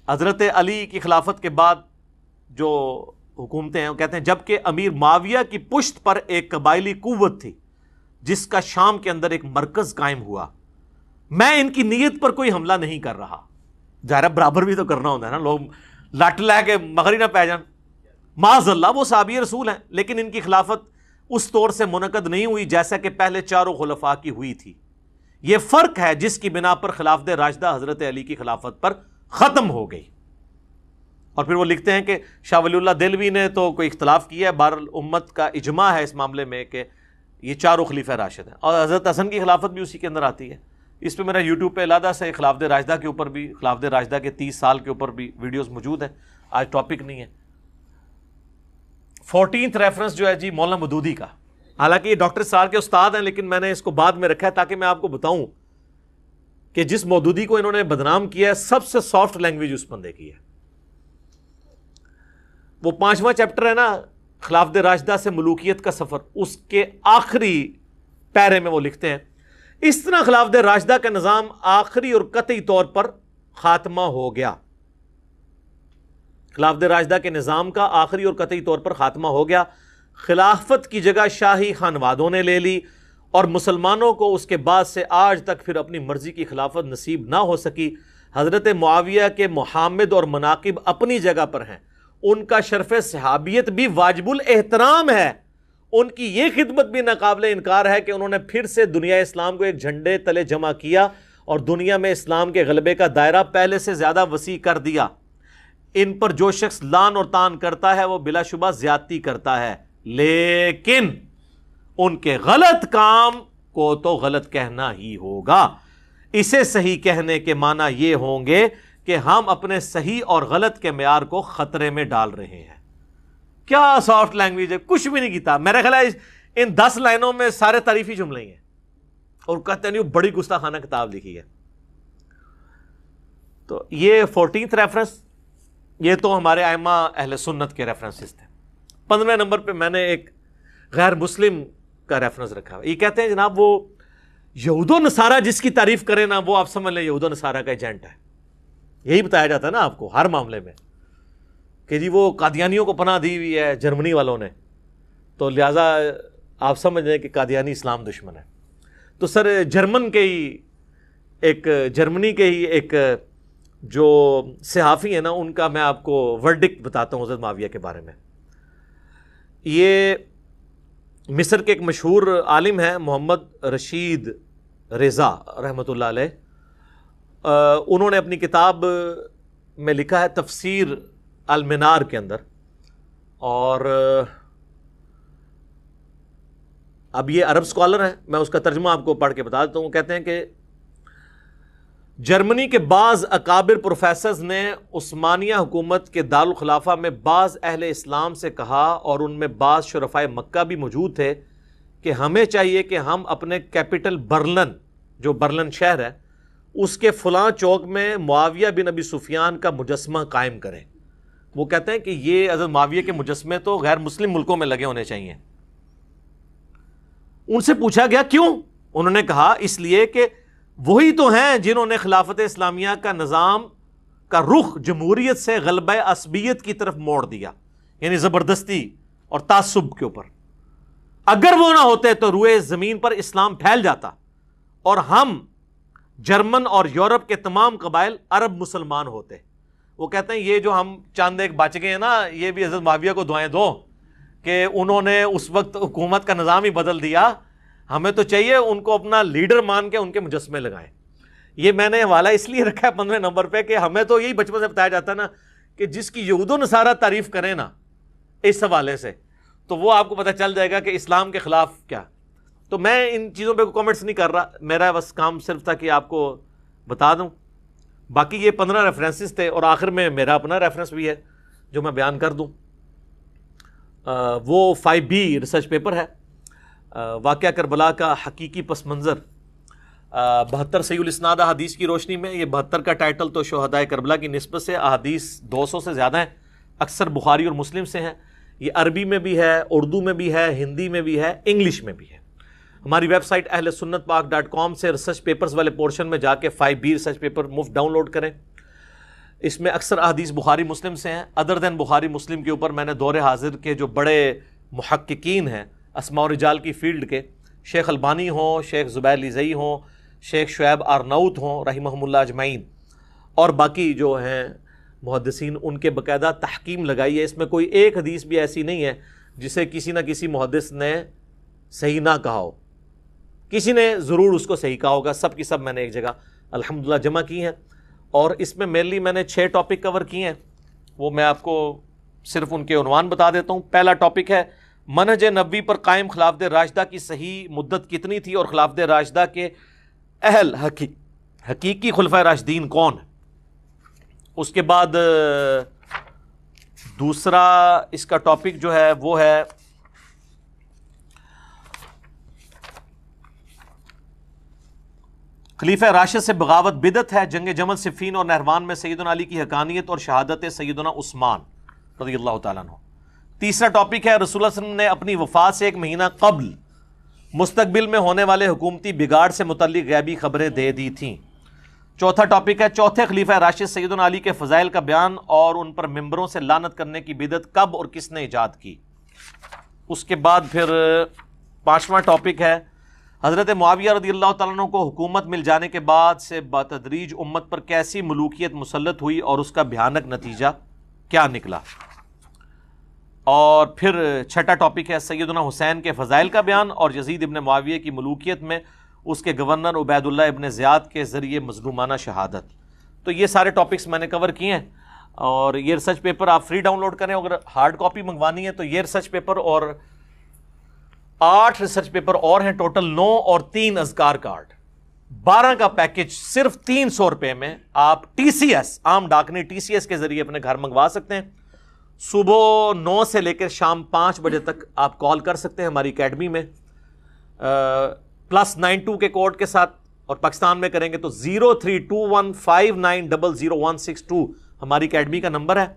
حضرت علی کی خلافت کے بعد جو حکومتیں ہیں، وہ کہتے ہیں جبکہ امیر معاویہ کی پشت پر ایک قبائلی قوت تھی جس کا شام کے اندر ایک مرکز قائم ہوا، میں ان کی نیت پر کوئی حملہ نہیں کر رہا۔ ظاہر برابر بھی تو کرنا ہوتا ہے نا، لوگ لٹ لے کے مغری نہ پہ جان، معاذ اللہ، وہ صحابی رسول ہیں، لیکن ان کی خلافت اس طور سے منعقد نہیں ہوئی جیسا کہ پہلے چاروں خلفاء کی ہوئی تھی۔ یہ فرق ہے جس کی بنا پر خلافت راشدہ حضرت علی کی خلافت پر ختم ہو گئی۔ اور پھر وہ لکھتے ہیں کہ شاہ ولی اللہ دہلوی نے تو کوئی اختلاف کیا ہے، بہرحال امت کا اجماع ہے اس معاملے میں کہ یہ چاروں خلیفہ راشد ہیں، اور حضرت حسن کی خلافت بھی اسی کے اندر آتی ہے۔ اس پہ میرا یوٹیوب پہ علیحدہ سے خلافت راشدہ کے اوپر بھی، خلافت راشدہ کے 30 سال کے اوپر بھی ویڈیوز موجود ہیں، آج ٹاپک نہیں ہے۔ 14th ریفرنس جو ہے جی مولانا مودودی کا، حالانکہ یہ ڈاکٹر سال کے استاد ہیں، لیکن میں نے اس کو بعد میں رکھا ہے تاکہ میں آپ کو بتاؤں کہ جس مودودی کو انہوں نے بدنام کیا ہے، سب سے سافٹ لینگویج اس بندے کی ہے۔ وہ 5واں چیپٹر ہے نا، خلافت راشدہ سے ملوکیت کا سفر، اس کے آخری پیرے میں وہ لکھتے ہیں اس طرح خلافت راشدہ کا نظام آخری اور قطعی طور پر خاتمہ ہو گیا۔ خلافت راشدہ کے نظام کا آخری اور قطعی طور پر خاتمہ ہو گیا، خلافت کی جگہ شاہی خانوادوں نے لے لی، اور مسلمانوں کو اس کے بعد سے آج تک پھر اپنی مرضی کی خلافت نصیب نہ ہو سکی۔ حضرت معاویہ کے محامد اور مناقب اپنی جگہ پر ہیں، ان کا شرف صحابیت بھی واجب الاحترام ہے، ان کی یہ خدمت بھی ناقابل انکار ہے کہ انہوں نے پھر سے دنیا اسلام کو ایک جھنڈے تلے جمع کیا اور دنیا میں اسلام کے غلبے کا دائرہ پہلے سے زیادہ وسیع کر دیا۔ ان پر جو شخص لان اور تان کرتا ہے وہ بلا شبہ زیادتی کرتا ہے، لیکن ان کے غلط کام کو تو غلط کہنا ہی ہوگا۔ اسے صحیح کہنے کے معنی یہ ہوں گے کہ ہم اپنے صحیح اور غلط کے معیار کو خطرے میں ڈال رہے ہیں۔ کیا سافٹ لینگویج ہے، کچھ بھی نہیں کیتا۔ میرا خیال ہے ان 10 لائنوں میں سارے تعریفی جملے ہیں، اور کہتے ہیں بڑی گستاخانہ کتاب لکھی ہے۔ تو یہ 14th ریفرنس، یہ تو ہمارے ائمہ اہل سنت کے ریفرنسز تھے۔ 15 نمبر پہ میں نے ایک غیر مسلم کا ریفرنس رکھا ہے۔ یہ کہتے ہیں جناب وہ یہود و نصارہ جس کی تعریف کرے نا، وہ آپ سمجھ لیں یہود و نصارہ کا ایجنٹ ہے۔ یہی بتایا جاتا ہے نا آپ کو ہر معاملے میں کہ جی وہ قادیانیوں کو پناہ دی ہوئی ہے جرمنی والوں نے، تو لہٰذا آپ سمجھ لیں کہ قادیانی اسلام دشمن ہے۔ تو سر جرمنی کے ہی ایک جو صحافی ہیں نا، ان کا میں آپ کو ورڈکٹ بتاتا ہوں حضرت معاویہ کے بارے میں۔ یہ مصر کے ایک مشہور عالم ہیں محمد رشید رضا رحمۃ اللہ علیہ، انہوں نے اپنی کتاب میں لکھا ہے تفسیر المنار کے اندر، اور اب یہ عرب اسکالر ہیں، میں اس کا ترجمہ آپ کو پڑھ کے بتا دیتا ہوں۔ وہ کہتے ہیں کہ جرمنی کے بعض اکابر پروفیسرز نے عثمانیہ حکومت کے دارالخلافہ میں بعض اہل اسلام سے کہا، اور ان میں بعض شرفائے مکہ بھی موجود تھے، کہ ہمیں چاہیے کہ ہم اپنے کیپٹل برلن، جو برلن شہر ہے، اس کے فلاں چوک میں معاویہ بن ابی سفیان کا مجسمہ قائم کریں۔ وہ کہتے ہیں کہ یہ حضرت معاویہ کے مجسمے تو غیر مسلم ملکوں میں لگے ہونے چاہیے۔ ان سے پوچھا گیا کیوں؟ انہوں نے کہا اس لیے کہ وہی تو ہیں جنہوں نے خلافت اسلامیہ کا نظام کا رخ جمہوریت سے غلبہ عصبیت کی طرف موڑ دیا، یعنی زبردستی اور تعصب کے اوپر۔ اگر وہ نہ ہوتے تو روئے زمین پر اسلام پھیل جاتا اور ہم جرمن اور یورپ کے تمام قبائل عرب مسلمان ہوتے۔ وہ کہتے ہیں یہ جو ہم چاند ایک بچ گئے ہیں نا، یہ بھی حضرت معاویہ کو دعائیں دو کہ انہوں نے اس وقت حکومت کا نظام ہی بدل دیا، ہمیں تو چاہیے ان کو اپنا لیڈر مان کے ان کے مجسمے لگائیں۔ یہ میں نے حوالہ اس لیے رکھا ہے 15 نمبر پہ کہ ہمیں تو یہی بچپن سے بتایا جاتا ہے نا کہ جس کی یہود و نصارہ تعریف کریں نا اس حوالے سے، تو وہ آپ کو پتہ چل جائے گا کہ اسلام کے خلاف کیا۔ تو میں ان چیزوں پہ کامنٹس نہیں کر رہا، میرا بس کام صرف تھا کہ آپ کو بتا دوں۔ باقی یہ 15 ریفرنسز تھے، اور آخر میں میرا اپنا ریفرنس بھی ہے جو میں بیان کر دوں۔ وہ 5B ریسرچ پیپر ہے، واقعہ کربلا کا حقیقی پس منظر 72 صحیح الاسناد احادیث کی روشنی میں۔ یہ 72 کا ٹائٹل تو شہداء کربلا کی نسبت سے احادیث 200 سے زیادہ ہیں، اکثر بخاری اور مسلم سے ہیں۔ یہ عربی میں بھی ہے، اردو میں بھی ہے، ہندی میں بھی ہے، انگلش میں بھی ہے۔ ہماری ویب سائٹ اہل سنت پاک .com سے ریسرچ پیپرز والے پورشن میں جا کے 5B ریسرچ پیپر مفت ڈاؤن لوڈ کریں۔ اس میں اکثر احادیث بخاری مسلم سے ہیں، ادر دین بخاری مسلم کے اوپر میں نے دور حاضر کے جو بڑے محققین ہیں اسماء و رجال کی فیلڈ کے، شیخ البانی ہوں، شیخ زبیر لیزئی ہوں، شیخ شعیب آرناؤت ہوں رحمہم اللہ اجمعین، اور باقی جو ہیں محدثین، ان کے باقاعدہ تحکیم لگائی ہے۔ اس میں کوئی ایک حدیث بھی ایسی نہیں ہے جسے کسی نہ کسی محدث نے صحیح نہ کہا ہو، کسی نے ضرور اس کو صحیح کہا ہوگا۔ سب کی سب میں نے ایک جگہ الحمدللہ جمع کی ہیں، اور اس میں مینلی میں نے 6 ٹاپک کور کیے ہیں۔ وہ میں آپ کو صرف ان کے عنوان بتا دیتا ہوں۔ پہلا ٹاپک ہے منہج نبوی پر قائم خلافت راشدہ کی صحیح مدت کتنی تھی اور خلافت راشدہ کے اہل حقیقی خلفۂ راشدین کون ہیں۔ اس کے بعد دوسرا اس کا ٹاپک جو ہے وہ ہے خلیفہ راشد سے بغاوت بدعت ہے، جنگ جمل، صفین اور نہروان میں سیدنا علی کی حقانیت اور شہادت سیدنا عثمان رضی اللہ تعالیٰ عنہ۔ تیسرا ٹاپک ہے رسول اللہ صلی اللہ علیہ وسلم نے اپنی وفات سے 1 مہینہ قبل مستقبل میں ہونے والے حکومتی بگاڑ سے متعلق غیبی خبریں دے دی تھیں۔ چوتھا ٹاپک ہے چوتھے خلیفہ راشد سیدنا علی کے فضائل کا بیان اور ان پر ممبروں سے لعنت کرنے کی بدعت کب اور کس نے ایجاد کی۔ اس کے بعد پھر 5واں ٹاپک ہے حضرت معاویہ رضی اللہ تعالیٰ عنہ کو حکومت مل جانے کے بعد سے بتدریج امت پر کیسی ملوکیت مسلط ہوئی اور اس کا بھیانک نتیجہ کیا نکلا۔ اور پھر 6ٹا ٹاپک ہے سیدنا حسین کے فضائل کا بیان اور یزید ابن معاویہ کی ملوکیت میں اس کے گورنر عبید اللہ ابن زیاد کے ذریعے مظلومانہ شہادت۔ تو یہ سارے ٹاپکس میں نے کور کیے ہیں، اور یہ ریسرچ پیپر آپ فری ڈاؤن لوڈ کریں۔ اگر ہارڈ کاپی منگوانی ہے تو یہ ریسرچ پیپر اور 8 ریسرچ پیپر اور ہیں، ٹوٹل 9 اور 3 اذکار کارڈ، 12 کا پیکج صرف 300 روپے میں آپ TCS عام ڈاکنے TCS کے ذریعے اپنے گھر منگوا سکتے ہیں۔ صبح 9 سے لے کر شام 5 بجے تک آپ کال کر سکتے ہیں ہماری اکیڈمی میں، +92 کے کوڈ کے ساتھ، اور پاکستان میں کریں گے تو 032159000162 ہماری اکیڈمی کا نمبر ہے۔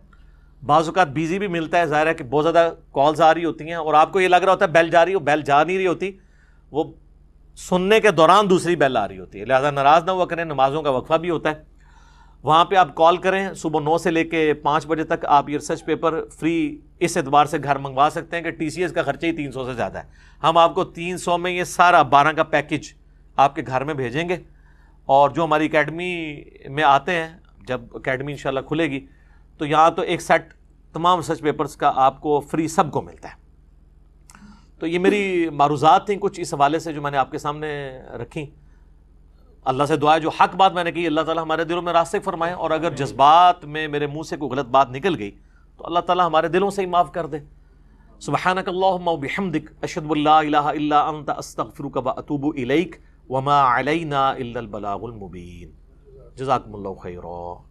بعض اوقات بیزی بھی ملتا ہے، ظاہر ہے کہ بہت زیادہ کالز آ رہی ہوتی ہیں اور آپ کو یہ لگ رہا ہوتا ہے بیل جا رہی ہو، بیل جا نہیں رہی ہوتی، وہ سننے کے دوران دوسری بیل آ رہی ہوتی ہے، لہذا ناراض نہ ہوا کریں، نمازوں کا وقفہ بھی ہوتا ہے۔ وہاں پہ آپ کال کریں، صبح 9 سے لے کے 5 بجے تک آپ یہ ریسرچ پیپر فری اس اعتبار سے گھر منگوا سکتے ہیں کہ TCS کا خرچہ ہی 300 سے زیادہ ہے، ہم آپ کو 300 میں یہ سارا 12 کا پیکج آپ کے گھر میں بھیجیں گے۔ اور جو ہماری اکیڈمی میں آتے ہیں، جب اکیڈمی انشاءاللہ کھلے گی تو یہاں تو ایک سیٹ تمام ریسرچ پیپرز کا آپ کو فری سب کو ملتا ہے۔ تو یہ میری معروضات تھیں کچھ اس حوالے سے جو میں نے آپ کے سامنے رکھیں۔ اللہ سے دعا ہے جو حق بات میں نے کی اللہ تعالیٰ ہمارے دلوں میں راسخ فرمائے، اور اگر جذبات میں میرے منہ سے کوئی غلط بات نکل گئی تو اللہ تعالیٰ ہمارے دلوں سے ہی معاف کر دے۔ سبحانک اللہم وبحمدک اشہد ان لا الہ الا انت استغفرک واتوب الیک وما علینا الا البلاغ المبین۔ جزاکم اللہ خیرا۔